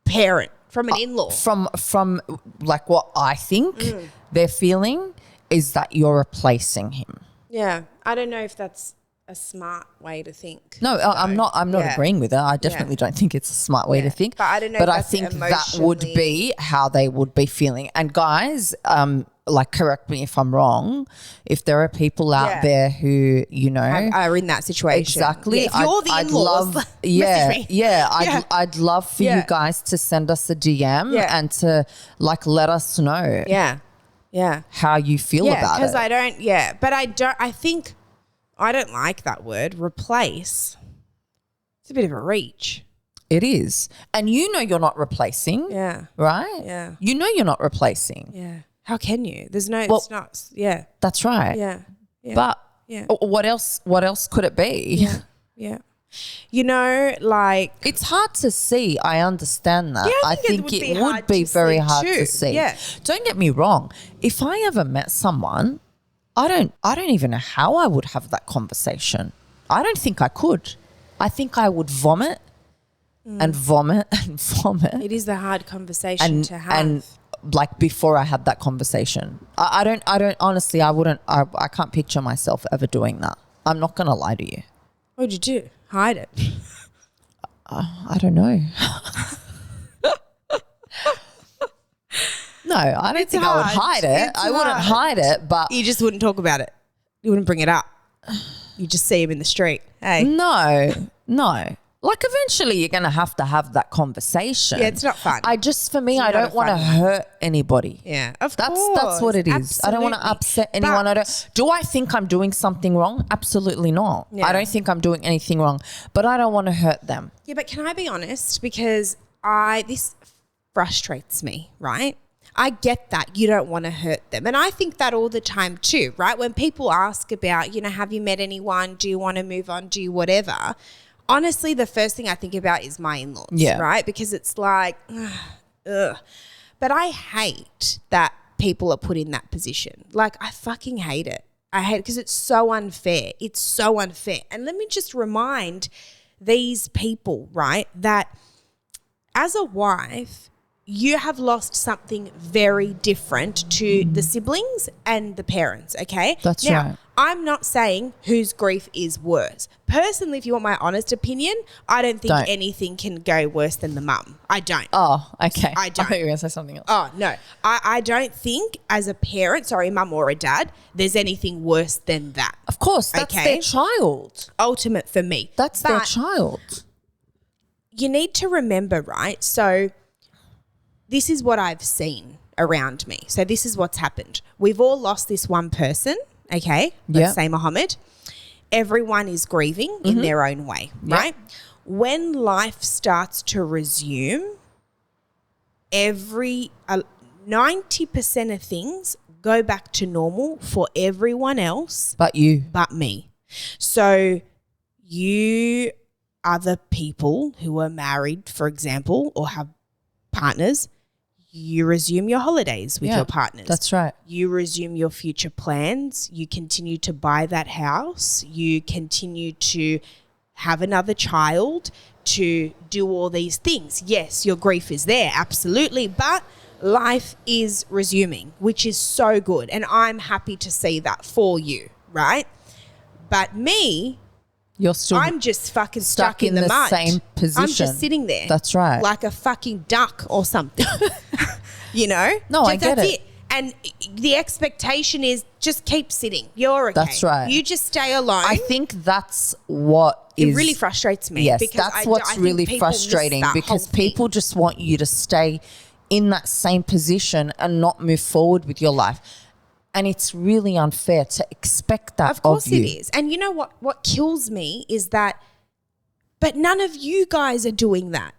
parent, from an in-law. From like what I think they're feeling is that you're replacing him. Yeah. I don't know if that's a smart way to think. No, I'm not agreeing with it. I definitely don't think it's a smart way to think. But I don't know But if I that's think that would be how they would be feeling. And guys, like, correct me if I'm wrong, if there are people out there who, you know, are in that situation. Exactly. Yeah, if you're the in-laws, message me. I'd love for you guys to send us a DM and to, like, let us know how you feel about it. Because I don't like that word, replace. It's a bit of a reach. It is. And you know you're not replacing. Yeah. Right? Yeah. You know you're not replacing. Yeah. How can you? There's no, it's not, That's right. Yeah. But what else could it be? Yeah. Yeah. You know, like. It's hard to see. I understand that. Yeah, I think it would be very hard to see. Yeah. Don't get me wrong. If I ever met someone, I don't even know how I would have that conversation. I don't think I could. I think I would vomit and vomit and vomit. It is the hard conversation to have. And like, before I had that conversation, I don't honestly, I can't picture myself ever doing that. I'm not going to lie to you. What'd you do? Hide it? I don't know. No, I don't think I would hide it. I wouldn't hide it, but you just wouldn't talk about it. You wouldn't bring it up. You just see him in the street. Hey. No. Like, eventually you're going to have that conversation. Yeah, it's not fun. I don't want to hurt anybody. Yeah, That's what it is. Absolutely. I don't want to upset anyone. Do I think I'm doing something wrong? Absolutely not. Yeah. I don't think I'm doing anything wrong, but I don't want to hurt them. Yeah, but can I be honest? Because this frustrates me, right? I get that you don't want to hurt them. And I think that all the time too, right? When people ask about, you know, have you met anyone? Do you want to move on? Do you whatever? Honestly, the first thing I think about is my in-laws, right? Because it's like, ugh. But I hate that people are put in that position. Like, I fucking hate it. I hate it because it's so unfair. It's so unfair. And let me just remind these people, right, that as a wife, you have lost something very different to the siblings and the parents, okay? That's right. I'm not saying whose grief is worse. Personally, if you want my honest opinion, I don't think anything can go worse than the mum. I don't. Oh, okay. I don't. I thought you were going to say something else. Oh, no. I don't think as a parent, mum or a dad, there's anything worse than that. Of course. That's their child. Ultimate for me. That's their child. You need to remember, right? So this is what I've seen around me. So this is what's happened. We've all lost this one person, okay? Let's say Mohammed. Everyone is grieving in their own way, right? When life starts to resume, 90% of things go back to normal for everyone else. But me. So you other people who are married, for example, or have partners, you resume your holidays with your partners. That's right. You resume your future plans. You continue to buy that house. You continue to have another child, to do all these things. Yes, your grief is there, absolutely, but life is resuming, which is so good. And I'm happy to see that for you, right? But me, I'm just fucking stuck in the mud. Same position. I'm just sitting there. That's right. Like a fucking duck or something. You know? No, I get it. And the expectation is just keep sitting. You're okay. That's right. You just stay alone. I think that's what it really frustrates me. Yes, because that's what's really frustrating, because people just want you to stay in that same position and not move forward with your life. And it's really unfair to expect that of you. Of course it is. And you know what kills me is that, but none of you guys are doing that.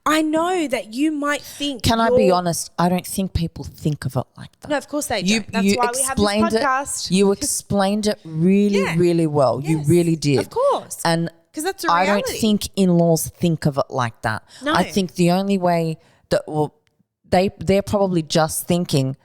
I know that you might think. Can I be honest? I don't think people think of it like that. No, of course they don't. That's why we have this podcast. You explained it really, really well. Yes, you really did. Of course. And because that's a reality. I don't think in-laws think of it like that. No. I think the only way that they're probably just thinking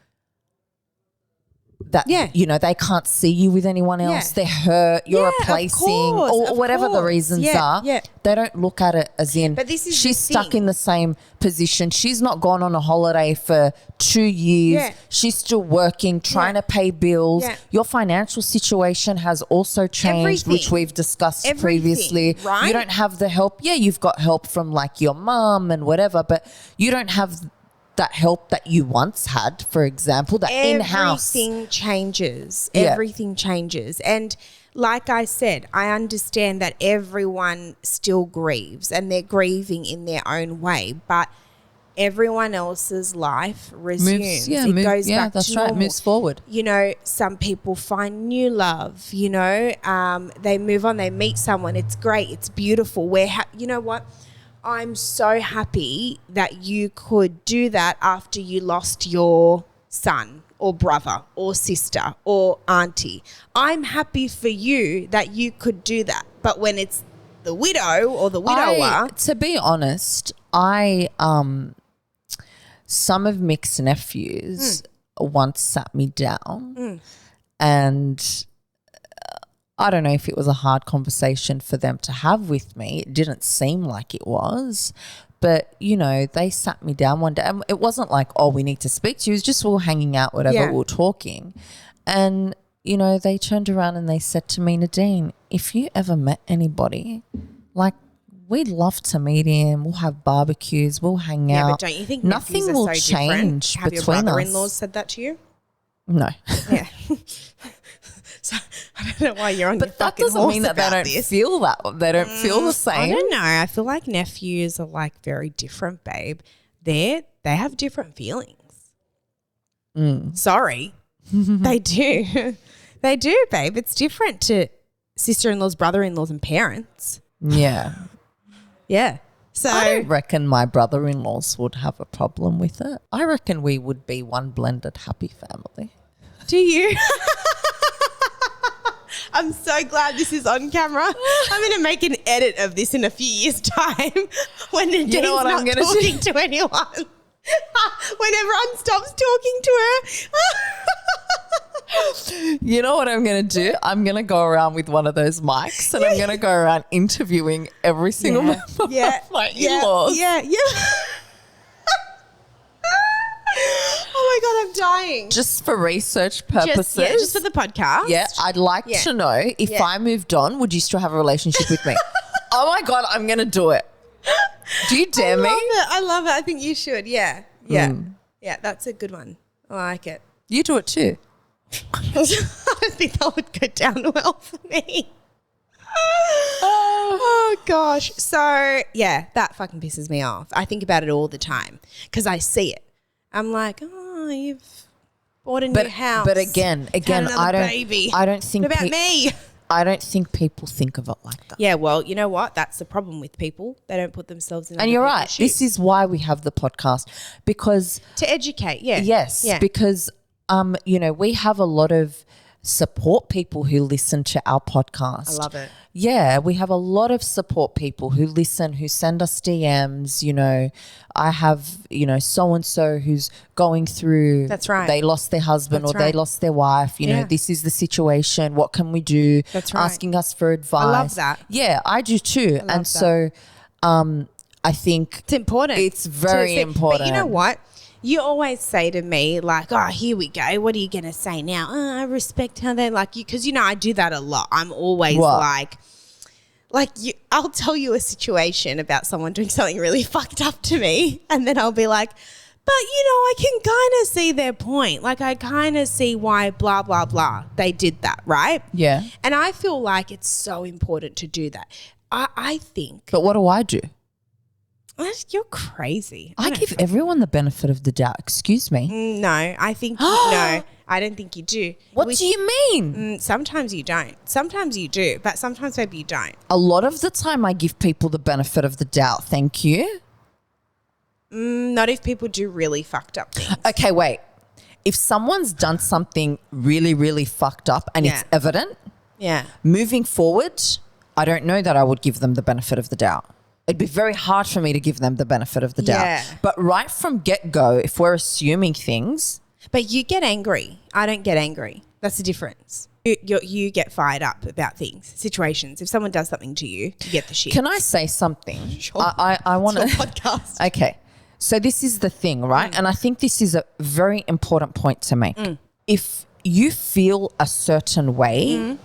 that, you know, they can't see you with anyone else. They're hurt, you're replacing, or whatever the reasons are. Yeah. They don't look at it as in, but this is she's stuck in the same position. She's not gone on a holiday for 2 years. Yeah. She's still working, trying to pay bills. Yeah. Your financial situation has also changed, which we've discussed previously. Right? You don't have the help. Yeah, you've got help from like your mum and whatever, but you don't have that help that you once had, for example, that in-house. Everything changes. Everything changes. And like I said, I understand that everyone still grieves and they're grieving in their own way, but everyone else's life resumes. It goes back to normal. Right. It moves forward. You know, some people find new love, you know, they move on, they meet someone. It's great. It's beautiful. You know what? I'm so happy that you could do that after you lost your son or brother or sister or auntie. I'm happy for you that you could do that. But when it's the widow or the widower. To be honest, some of Mick's nephews once sat me down and I don't know if it was a hard conversation for them to have with me. It didn't seem like it was. But, you know, they sat me down one day. And it wasn't like, oh, we need to speak to you. It was just we were hanging out, whatever, we were talking. And, you know, they turned around and they said to me, Nadine, if you ever met anybody, like, we'd love to meet him. We'll have barbecues. We'll hang out. Yeah, but don't you think nothing will so change different? Have between your brother-in-laws said that to you? No. Yeah. So I don't know why you're on your fucking horse. But that doesn't mean that they don't feel that. They don't feel the same. I don't know. I feel like nephews are like very different, babe. They have different feelings. Sorry. They do. They do, babe. It's different to sister-in-laws, brother-in-laws and parents. Yeah. Yeah. So I don't reckon my brother-in-laws would have a problem with it. I reckon we would be one blended happy family. Do you? I'm so glad this is on camera. I'm going to make an edit of this in a few years' time when Nadine's not talking to anyone. When everyone stops talking to her. You know what I'm going to do? I'm going to go around with one of those mics and I'm going to go around interviewing every single member of my in-laws. Yeah. Oh my God, I'm dying. Just for research purposes. Just for the podcast. Yeah, I'd like to know if I moved on, would you still have a relationship with me? Oh my God, I'm going to do it. Do you dare me? I love it. I think you should. Yeah. Yeah, that's a good one. I like it. You do it too. I don't think that would go down well for me. Oh gosh. So yeah, that fucking pisses me off. I think about it all the time because I see it. I'm like, oh, you've bought a new house. But again, I don't think what about me? I don't think people think of it like that. Yeah, well, you know what? That's the problem with people. They don't put themselves in. And you're right. This is why we have the podcast, because to educate. Yeah. Yes. Yeah. Because you know, we have a lot of support people who listen to our podcast. I love it. Yeah, we have a lot of support people who listen, who send us DMs. You know, I have, you know, so-and-so who's going through. That's right. They lost their husband they lost their wife. You know, this is the situation. What can we do? That's right. Asking us for advice. I love that. Yeah, I do too. And so I think it's important. It's very important. But you know what? You always say to me, like, oh, here we go. What are you going to say now? Oh, I respect how they like you. Because, you know, I do that a lot. I'm always like I'll tell you a situation about someone doing something really fucked up to me. And then I'll be like, but, you know, I can kind of see their point. Like, I kind of see why blah, blah, blah. They did that, right? Yeah. And I feel like it's so important to do that. I think. But what do I do? You're crazy. I give everyone the benefit of the doubt. Excuse me. No, I think no. I don't think you do. What do you mean? Sometimes you don't. Sometimes you do, but sometimes maybe you don't. A lot of the time I give people the benefit of the doubt. Thank you. Not if people do really fucked up things. Okay, wait. If someone's done something really, really fucked up and it's evident, moving forward, I don't know that I would give them the benefit of the doubt. It'd be very hard for me to give them the benefit of the doubt. But right from get-go, if we're assuming things, But you get angry. I don't get angry. That's the difference. You get fired up about things, situations. If someone does something to you, you get the shit. Can I say something? Sure. I want to podcast. Okay. So this is the thing, right? And I think this is a very important point to make. If you feel a certain way,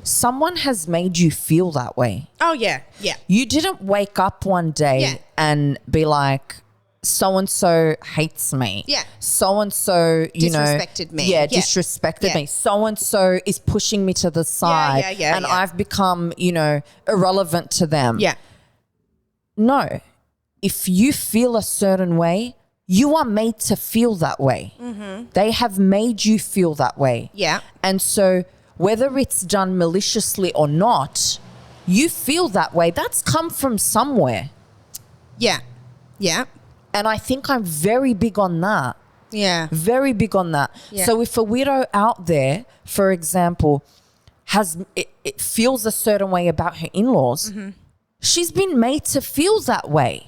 someone has made you feel that way. Oh, yeah. Yeah. You didn't wake up one day and be like, so-and-so hates me. Yeah. So-and-so, disrespected me. Yeah, disrespected me. So-and-so is pushing me to the side and I've become, irrelevant to them. Yeah. No. If you feel a certain way, you are made to feel that way. They have made you feel that way. Yeah. And so whether it's done maliciously or not, you feel that way. That's come from somewhere. Yeah. Yeah. And I think I'm very big on that. Yeah. Very big on that. Yeah. So if a widow out there, for example, it feels a certain way about her in-laws, she's been made to feel that way.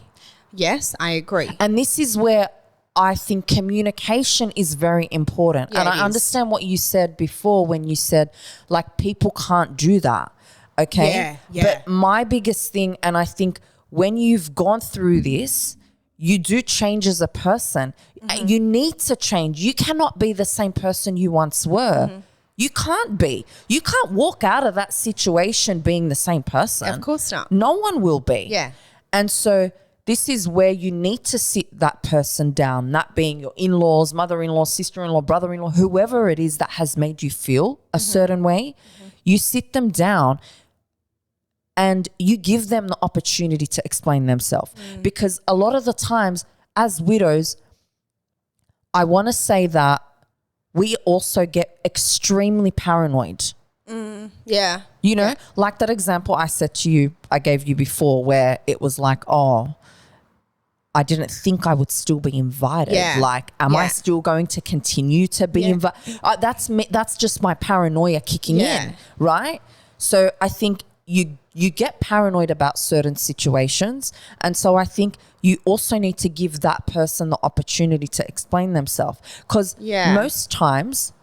Yes, I agree. And this is where I think communication is very important. Yeah, and I understand what you said before when you said, like, people can't do that. Okay? Yeah, yeah. But my biggest thing, and I think when you've gone through this, you do change as a person. You need to change. You cannot be the same person you once were. You can't be. You can't walk out of that situation being the same person. Of course not. No one will be. Yeah. And so this is where you need to sit that person down, that being your in-laws, mother-in-law, sister-in-law, brother-in-law, whoever it is that has made you feel a certain way. You sit them down and you give them the opportunity to explain themselves. Because a lot of the times as widows, I want to say that we also get extremely paranoid. Yeah. Like that example I said to you, I gave you before, where it was like, oh, I didn't think I would still be invited. Yeah. Like, am I still going to continue to be invited? That's just my paranoia kicking in, right? So I think you get paranoid about certain situations. And so I think you also need to give that person the opportunity to explain themselves. Because most times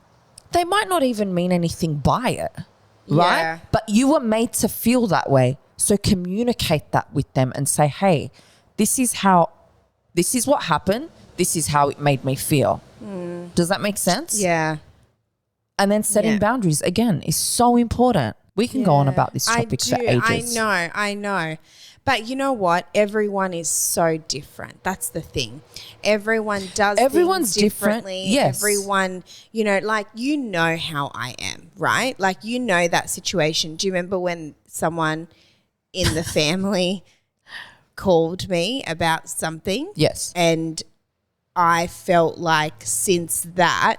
they might not even mean anything by it, right? Yeah. But you were made to feel that way. So communicate that with them and say, hey, this is what happened. This is how it made me feel. Does that make sense? Yeah. And then setting boundaries, again, is so important. We can go on about this topic for ages. I know. But you know what? Everyone is so different. That's the thing. Everyone does Everyone's things differently. different. Yes. Everyone, how I am, right? Like, that situation. Do you remember when someone in the family called me about something? Yes. And I felt like since that,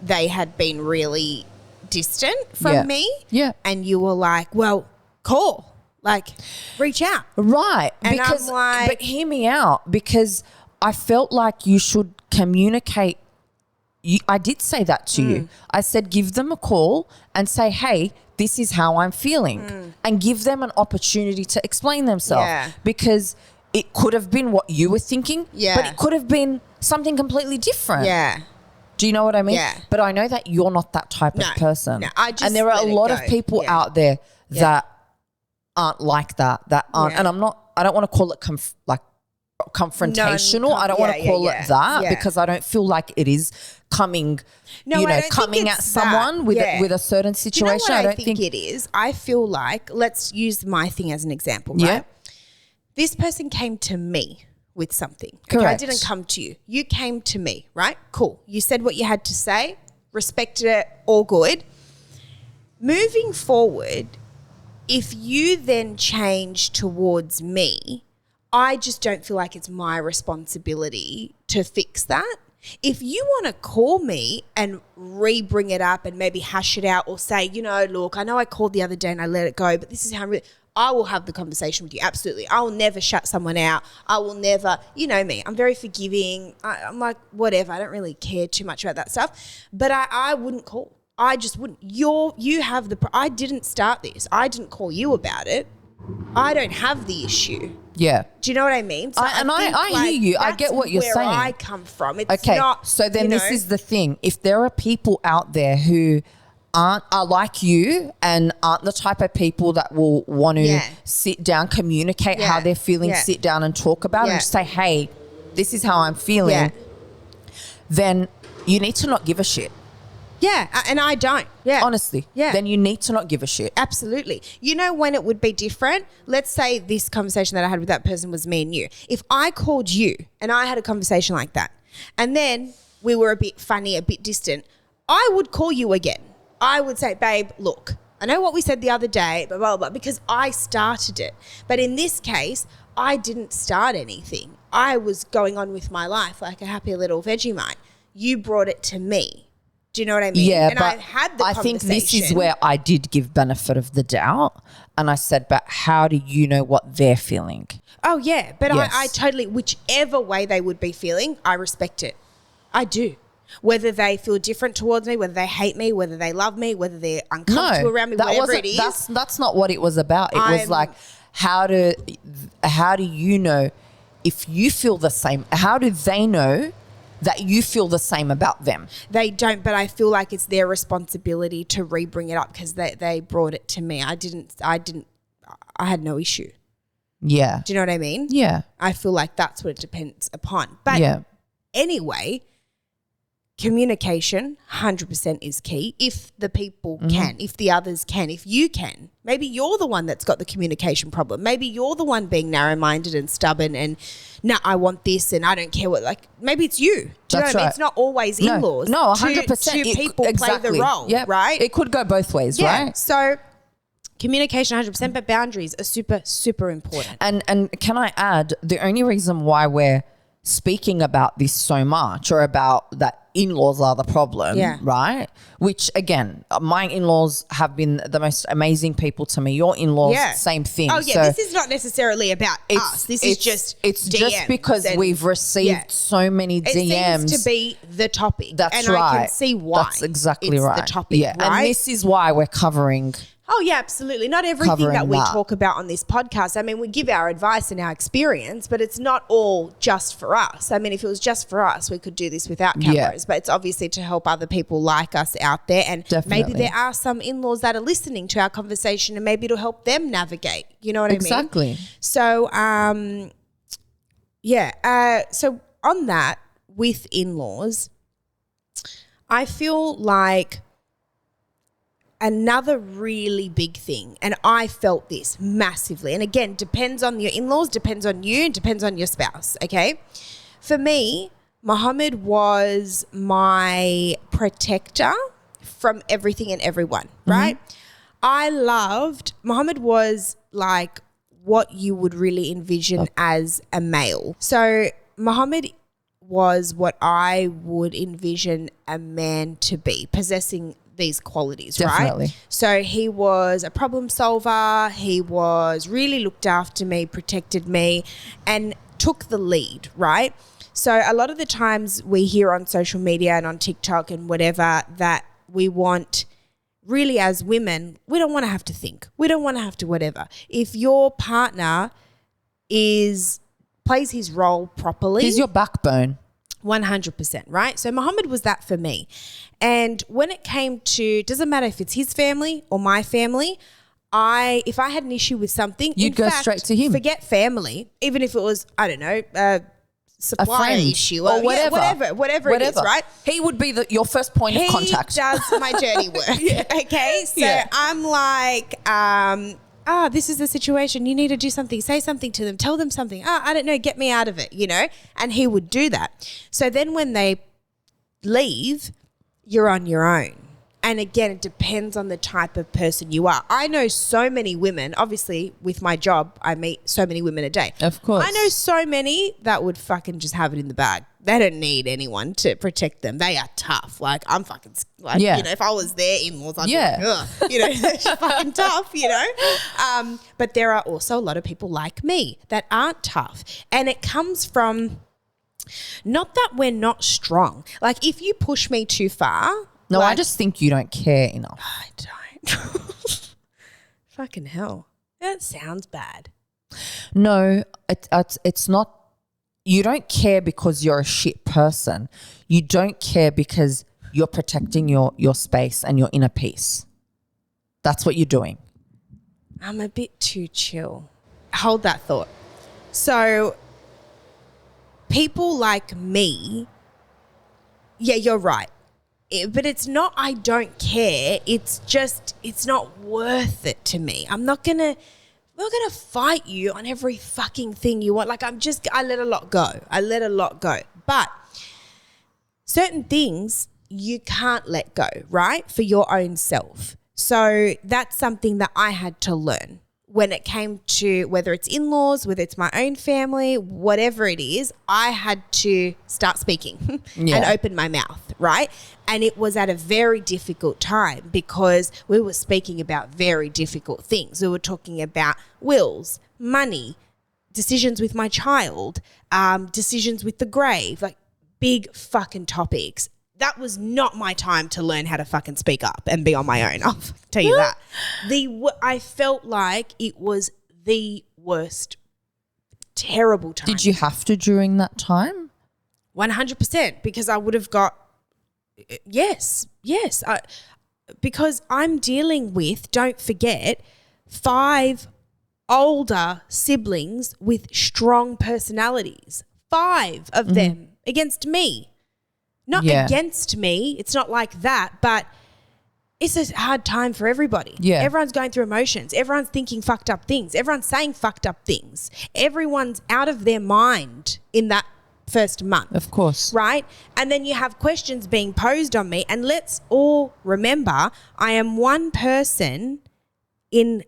they had been really distant from me. Yeah. And you were like, well, call. Like, reach out. Right. And because, I'm like, but hear me out, because I felt like you should communicate. I did say that to you. I said, give them a call and say, hey, this is how I'm feeling, and give them an opportunity to explain themselves. Yeah. Because it could have been what you were thinking, but it could have been something completely different. Yeah. Do you know what I mean? Yeah. But I know that you're not that type of person. No, I just and there are a lot of people out there that aren't like that. That aren't, and I don't want to call it confrontational. I don't want to call it that because I don't feel like it is coming, coming at someone with a certain situation. Do you know what I think it is? I feel like, let's use my thing as an example, right? Yeah. This person came to me with something. Correct. Okay, I didn't come to you. You came to me, right? Cool. You said what you had to say, respected it, all good. Moving forward, if you then change towards me, I just don't feel like it's my responsibility to fix that. If you want to call me and re-bring it up and maybe hash it out or say, look, I know I called the other day and I let it go, but this is how I will have the conversation with you. Absolutely. I will never shut someone out. I will never, you know me, I'm very forgiving. I'm like, whatever. I don't really care too much about that stuff, but I wouldn't call. I just wouldn't. I didn't start this. I didn't call you about it. I don't have the issue. Yeah. Do you know what I mean? So I hear you. I get what you're saying. Where I come from. It's okay. not. So then this is the thing. If there are people out there who are like you and aren't the type of people that will want to sit down, communicate how they're feeling, sit down and talk about it and just say, hey, this is how I'm feeling, then you need to not give a shit. Yeah, and I don't. Yeah. Honestly. Yeah. Then you need to not give a shit. Absolutely. You know when it would be different? Let's say this conversation that I had with that person was me and you. If I called you and I had a conversation like that and then we were a bit funny, a bit distant, I would call you again. I would say, babe, look, I know what we said the other day, blah, blah, blah, because I started it. But in this case, I didn't start anything. I was going on with my life like a happy little Vegemite. You brought it to me. Do you know what I mean? Yeah, and but I had the I think this is where I did give benefit of the doubt. And I said, but how do you know what they're feeling? Oh, yeah. But yes. I totally, whichever way they would be feeling, I respect it. I do. Whether they feel different towards me, whether they hate me, whether they love me, whether they're uncomfortable around me, whatever it is. That's not what it was about. It was like, how do you know if you feel the same? How do they know that you feel the same about them? They don't, but I feel like it's their responsibility to re-bring it up because they brought it to me. I had no issue. Yeah. Do you know what I mean? Yeah. I feel like that's what it depends upon. But anyway, communication 100% is key. If the people can, if the others can, if you can, maybe you're the one that's got the communication problem. Maybe you're the one being narrow-minded and stubborn and, no, I want this and I don't care what, like, maybe it's you. Do you know what I mean? It's not always in-laws. No, 100%. Two people play the role, right? It could go both ways, right? So communication 100%, but boundaries are super, super important. And can I add, the only reason why we're speaking about this so much or about that in-laws are the problem, right? Which again, my in-laws have been the most amazing people to me. Your in-laws, same thing. Oh yeah, so this is not necessarily about us. This is just it's DMs just because we've received so many DMs. It seems to be the topic. That's and right. I can see why. That's exactly it's right. the topic, yeah, right? and this is why we're covering. Oh, yeah, absolutely. Not everything that we talk about on this podcast. I mean, we give our advice and our experience, but it's not all just for us. I mean, if it was just for us, we could do this without cameras, but it's obviously to help other people like us out there. And maybe there are some in-laws that are listening to our conversation and maybe it'll help them navigate. You know what I mean? Exactly. So, so on that, with in-laws, I feel like another really big thing, and I felt this massively, and again, depends on your in-laws, depends on you, and depends on your spouse, okay? For me, Mohammed was my protector from everything and everyone, right? Mohammed was like what you would really envision as a male. So Mohammed was what I would envision a man to be, possessing these qualities, right? So he was a problem solver. He was really looked after me, protected me, and took the lead, right? So a lot of the times we hear on social media and on TikTok and whatever that we want, really as women, we don't want to have to think. We don't want to have to whatever. If your partner plays his role properly. He's your backbone. 100%, right? So Mohammed was that for me. And when it came to, doesn't matter if it's his family or my family, if I had an issue with something, you'd go straight to him. Forget family, even if it was, I don't know, supply issue or whatever. Whatever it is, right? He would be your first point of contact. He does my dirty work. Okay, so I'm like, this is the situation. You need to do something. Say something to them. Tell them something. I don't know. Get me out of it, you know? And he would do that. So then when they leave, you're on your own. And again, it depends on the type of person you are. I know so many women, obviously with my job, I meet so many women a day. Of course. I know so many that would fucking just have it in the bag. They don't need anyone to protect them. They are tough. Like, I'm fucking, you know, if I was their in-laws, I'd be like, ugh, you know, they're fucking tough, you know. But there are also a lot of people like me that aren't tough. And it comes from, not that we're not strong. Like, if you push me too far. No, I just think you don't care enough. I don't. Fucking hell. That sounds bad. No, it's not. You don't care because you're a shit person. You don't care because you're protecting your space and your inner peace. That's what you're doing. I'm a bit too chill. Hold that thought. So people like me, yeah, you're right. But it's not I don't care. It's just it's not worth it to me. I'm not gonna fight you on every fucking thing you want. Like I let a lot go. But certain things you can't let go, right? For your own self. So that's something that I had to learn when it came to whether it's in-laws, whether it's my own family, whatever it is, I had to start speaking and open my mouth, right? And it was at a very difficult time because we were speaking about very difficult things. We were talking about wills, money, decisions with my child, decisions with the grave, like big fucking topics. That was not my time to learn how to fucking speak up and be on my own. I'll tell you that. I felt like it was the worst, terrible time. Did you have to during that time? 100%, because I would have got, yes. Because I'm dealing with, don't forget, 5 older siblings with strong personalities. 5 of them against me. Not against me. It's not like that, but it's a hard time for everybody. Yeah. Everyone's going through emotions. Everyone's thinking fucked up things. Everyone's saying fucked up things. Everyone's out of their mind in that first month. Of course. Right? And then you have questions being posed on me. And let's all remember, I am one person in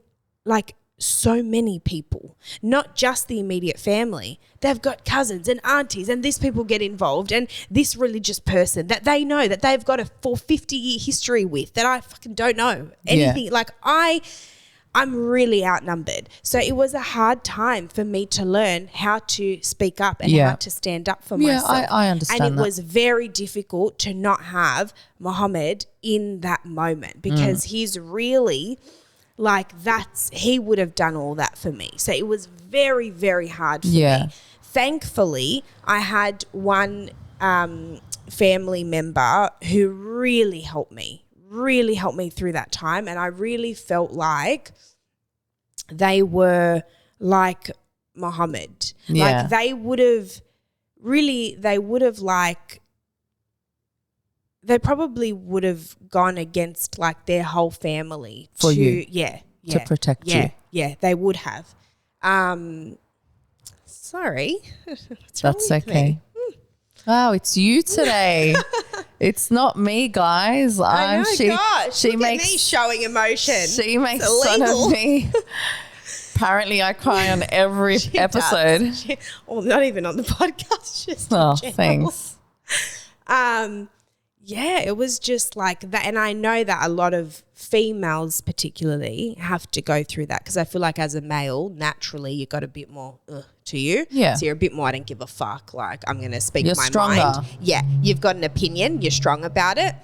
like so many people, not just the immediate family. They've got cousins and aunties and these people get involved and this religious person that they know that they've got a 50-year history with that I fucking don't know anything. Like I'm really outnumbered. So it was a hard time for me to learn how to speak up and how to stand up for myself. Yeah, I understand and it was very difficult to not have Mohammed in that moment because he's really like he would have done all that for me. So it was very, very hard for me. Thankfully, I had one family member who really helped me through that time. And I really felt like they were like Mohammed. Like they probably would have gone against like their whole family for you. To protect you. Yeah, they would have. Sorry. That's okay. Wow, it's you today. It's not me, guys. I know, she look makes at me showing emotion. She makes fun of me. Apparently, I cry on every episode. Not even on the podcast. Just thanks. Yeah, it was just like that. And I know that a lot of females particularly have to go through that because I feel like as a male, naturally, you got a bit more to you. Yeah. So you're a bit more, I don't give a fuck. Like, I'm going to speak my stronger. mind. Yeah. You've got an opinion. You're strong about it.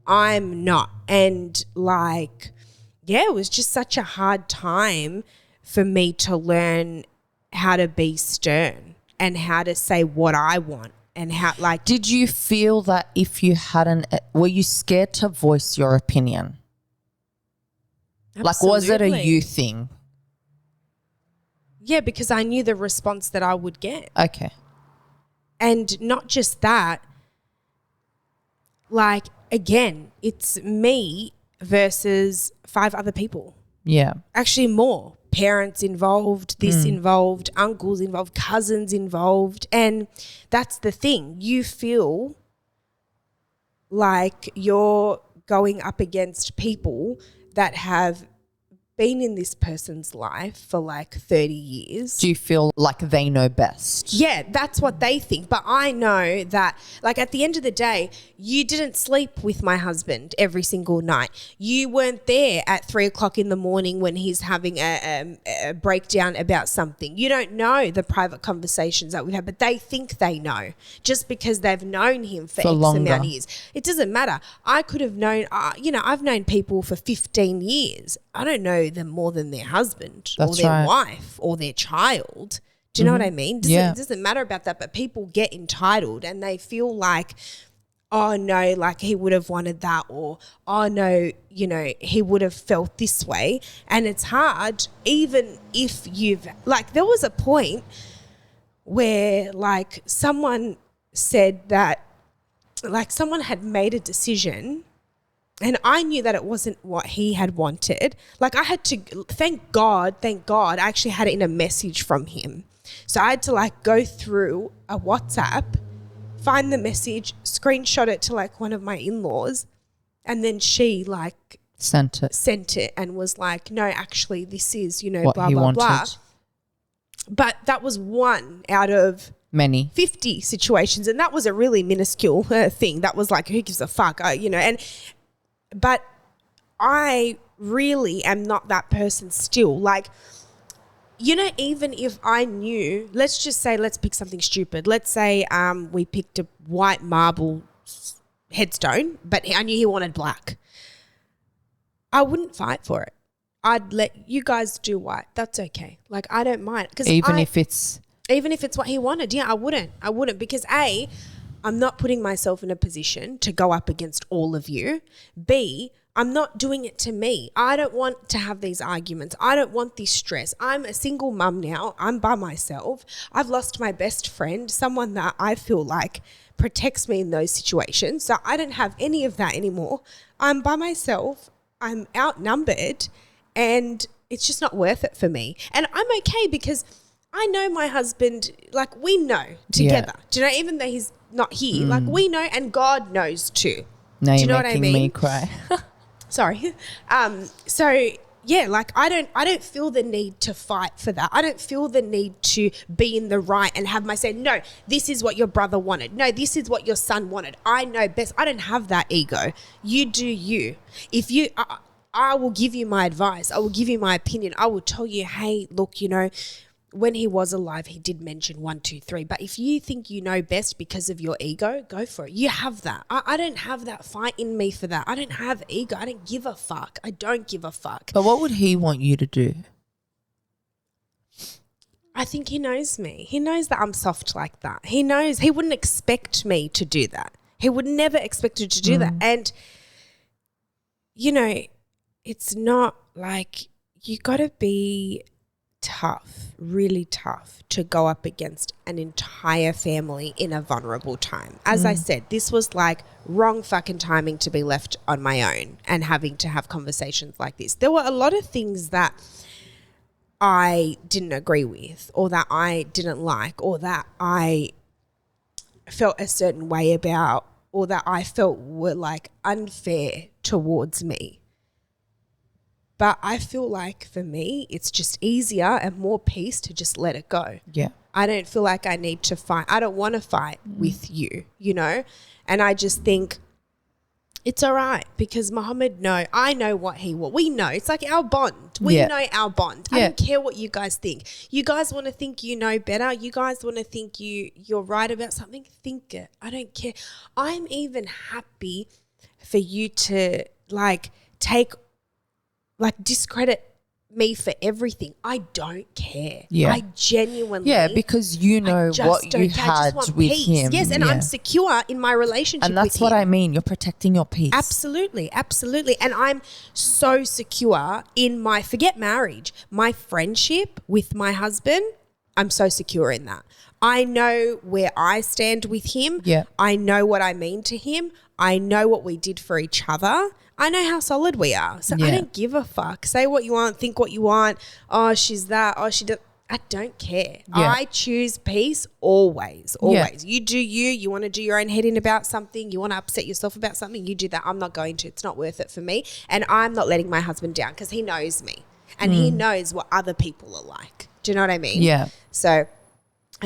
I'm not. And like, yeah, it was just such a hard time for me to learn how to be stern and how to say what I want. And how, like, did you feel that if you hadn't, were you scared to voice your opinion? Absolutely. Like, was it a you thing? Yeah, because I knew the response that I would get. Okay. And not just that, like, again, it's me versus 5 other people. Yeah. Actually more. Parents involved, this involved, uncles involved, cousins involved. And that's the thing. You feel like you're going up against people that have been in this person's life for like 30 years. Do you feel like they know best? Yeah, that's what they think. But I know that, like, at the end of the day, you didn't sleep with my husband every single night. You weren't there at 3 o'clock in the morning when he's having a breakdown about something. You don't know the private conversations that we've had, but they think they know just because they've known him for X longer. amount of years. It doesn't matter. I could have known, I've known people for 15 years. I don't know them more than their husband or That's their right. wife or their child. Do you know what I mean? It doesn't matter about that, but people get entitled and they feel like, oh no, like he would have wanted that, or oh no, you know, he would have felt this way. And it's hard, even if you've, like, there was a point where like someone said that, like, someone had made a decision and I knew that it wasn't what he had wanted. Like, I had to, thank God, I actually had it in a message from him. So I had to like go through a WhatsApp, find the message, screenshot it to like one of my in-laws, and then she like Sent it and was like, no, actually this is, you know, what blah, he blah, wanted. blah. But that was one out of Many. 50 situations, and that was a really minuscule thing. That was like, who gives a fuck, you know? But I really am not that person still. Like, you know, even if I knew, let's just say, let's pick something stupid. Let's say we picked a white marble headstone, but I knew he wanted black. I wouldn't fight for it. I'd let you guys do white. That's okay. Like, I don't mind. Even if it's what he wanted, yeah, I wouldn't because A, I'm not putting myself in a position to go up against all of you. B, I'm not doing it to me. I don't want to have these arguments. I don't want this stress. I'm a single mum now. I'm by myself. I've lost my best friend, someone that I feel like protects me in those situations. So I don't have any of that anymore. I'm by myself. I'm outnumbered and it's just not worth it for me. And I'm okay because I know my husband, like, we know together. Yeah. Do you know, even though he's not here, like, we know, and God knows too. Now do you you're know making what I mean? me cry. Sorry. So yeah, like, I don't feel the need to fight for that. I don't feel the need to be in the right and have my say, no, this is what your brother wanted. No, this is what your son wanted. I know best. I don't have that ego. You do you. If you, I will give you my advice. I will give you my opinion. I will tell you, hey, look, you know, when he was alive, he did mention 1, 2, 3. But if you think you know best because of your ego, go for it. You have that. I don't have that fight in me for that. I don't have ego. I don't give a fuck. I don't give a fuck. But what would he want you to do? I think he knows me. He knows that I'm soft like that. He knows. He wouldn't expect me to do that. He would never expect you to do that. And, you know, it's not like, you got to be tough, really tough to go up against an entire family in a vulnerable time. As I said, this was like wrong fucking timing to be left on my own and having to have conversations like this. There were a lot of things that I didn't agree with, or that I didn't like, or that I felt a certain way about, or that I felt were like unfair towards me. But I feel like for me, it's just easier and more peace to just let it go. Yeah. I don't feel like I need to fight. I don't want to fight with you, you know? And I just think it's all right because Muhammad, I know what he wants. We know. It's like our bond. We know our bond. I don't care what you guys think. You guys want to think you know better. You guys want to think you're right about something. Think it. I don't care. I'm even happy for you to discredit me for everything. I don't care. Yeah. I genuinely. Yeah, because you know what you had with peace. him. Yes, and I'm secure in my relationship with him. And that's what I mean. You're protecting your peace. Absolutely, absolutely. And I'm so secure in forget marriage, my friendship with my husband, I'm so secure in that. I know where I stand with him. Yeah. I know what I mean to him. I know what we did for each other. I know how solid we are. So I don't give a fuck. Say what you want, think what you want. Oh, she's that. Oh, she does. I don't care. Yeah. I choose peace always. Yeah. You do you. You want to do your own head in about something. You want to upset yourself about something. You do that. I'm not going to. It's not worth it for me. And I'm not letting my husband down because he knows me. And he knows what other people are like. Do you know what I mean? Yeah. So I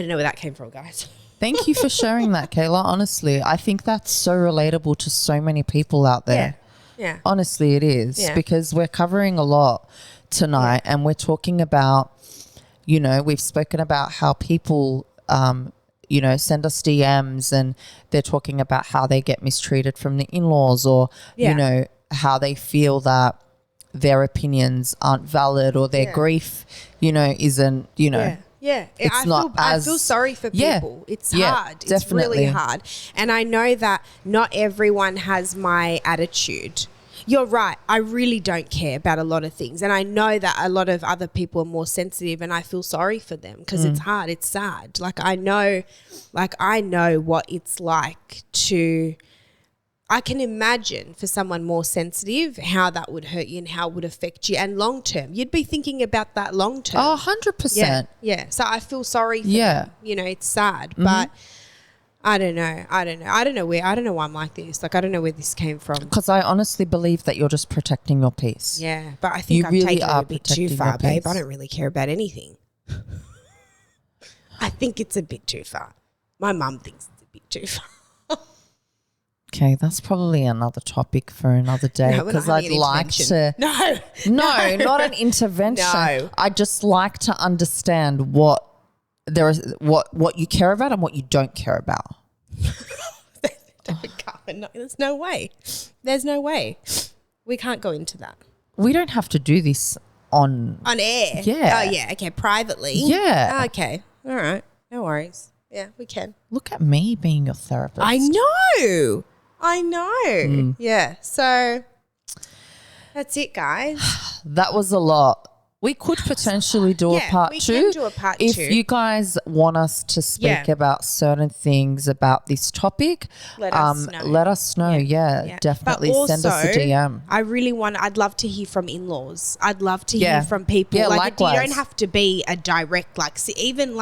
don't know where that came from, guys. Thank you for sharing that, Kayla. Honestly, I think that's so relatable to so many people out there. Yeah. Honestly, it is because we're covering a lot tonight and we're talking about, you know, we've spoken about how people, you know, send us DMs and they're talking about how they get mistreated from the in-laws or, you know, how they feel that their opinions aren't valid or their grief, isn't, Yeah. I feel sorry for Yeah. people. It's Yeah, hard. It's definitely. really hard. And I know that not everyone has my attitude. You're right. I really don't care about a lot of things. And I know that a lot of other people are more sensitive, and I feel sorry for them because it's hard. It's sad. I know what it's like to... I can imagine for someone more sensitive how that would hurt you and how it would affect you. And long term, you'd be thinking about that long term. Oh, 100%. Yeah. So I feel sorry for them. It's sad. But I don't know. I don't know why I'm like this. I don't know where this came from. Because I honestly believe that you're just protecting your peace. Yeah. But I think I've taken it a bit too far, babe. I don't really care about anything. I think it's a bit too far. My mum thinks it's a bit too far. Okay, that's probably another topic for another day because I'd like to. No, not an intervention. No. I'd just like to understand what you care about and what you don't care about. There's no way. There's no way. We can't go into that. We don't have to do this on air. Yeah. Oh yeah. Okay. Privately. Yeah. Okay. All right. No worries. Yeah, we can. Look at me being your therapist. I know. Yeah. So that's it, guys. That was a lot. We could potentially do a part two. We can do a part two. If you guys want us to speak about certain things about this topic, let us know. Let us know. Yeah. Definitely send us a DM. I'd love to hear from in-laws. I'd love to hear from people. Yeah, likewise. You don't have to be a direct, even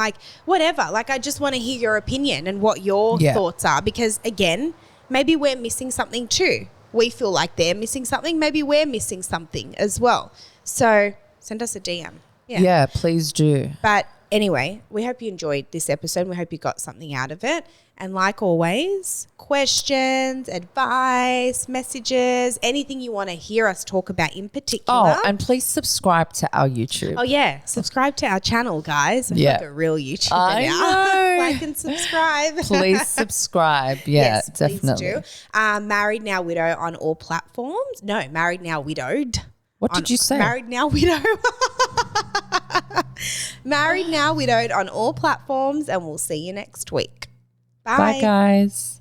whatever. I just want to hear your opinion and what your thoughts are, because again, maybe we're missing something too. We feel like they're missing something. Maybe we're missing something as well. So send us a DM. Yeah, please do. But anyway, we hope you enjoyed this episode. We hope you got something out of it. And like always, questions, advice, messages, anything you want to hear us talk about in particular. Oh, and please subscribe to our YouTube. Oh, yeah. Subscribe to our channel, guys. We're like a real YouTuber I now. Like and subscribe. Please subscribe. Yeah, yes, definitely. Please do. Married Now Widow on all platforms. No, Married Now Widowed. What did you say? Married Now Widow. Married Now Widowed on all platforms, and we'll see you next week. Bye. Bye, guys.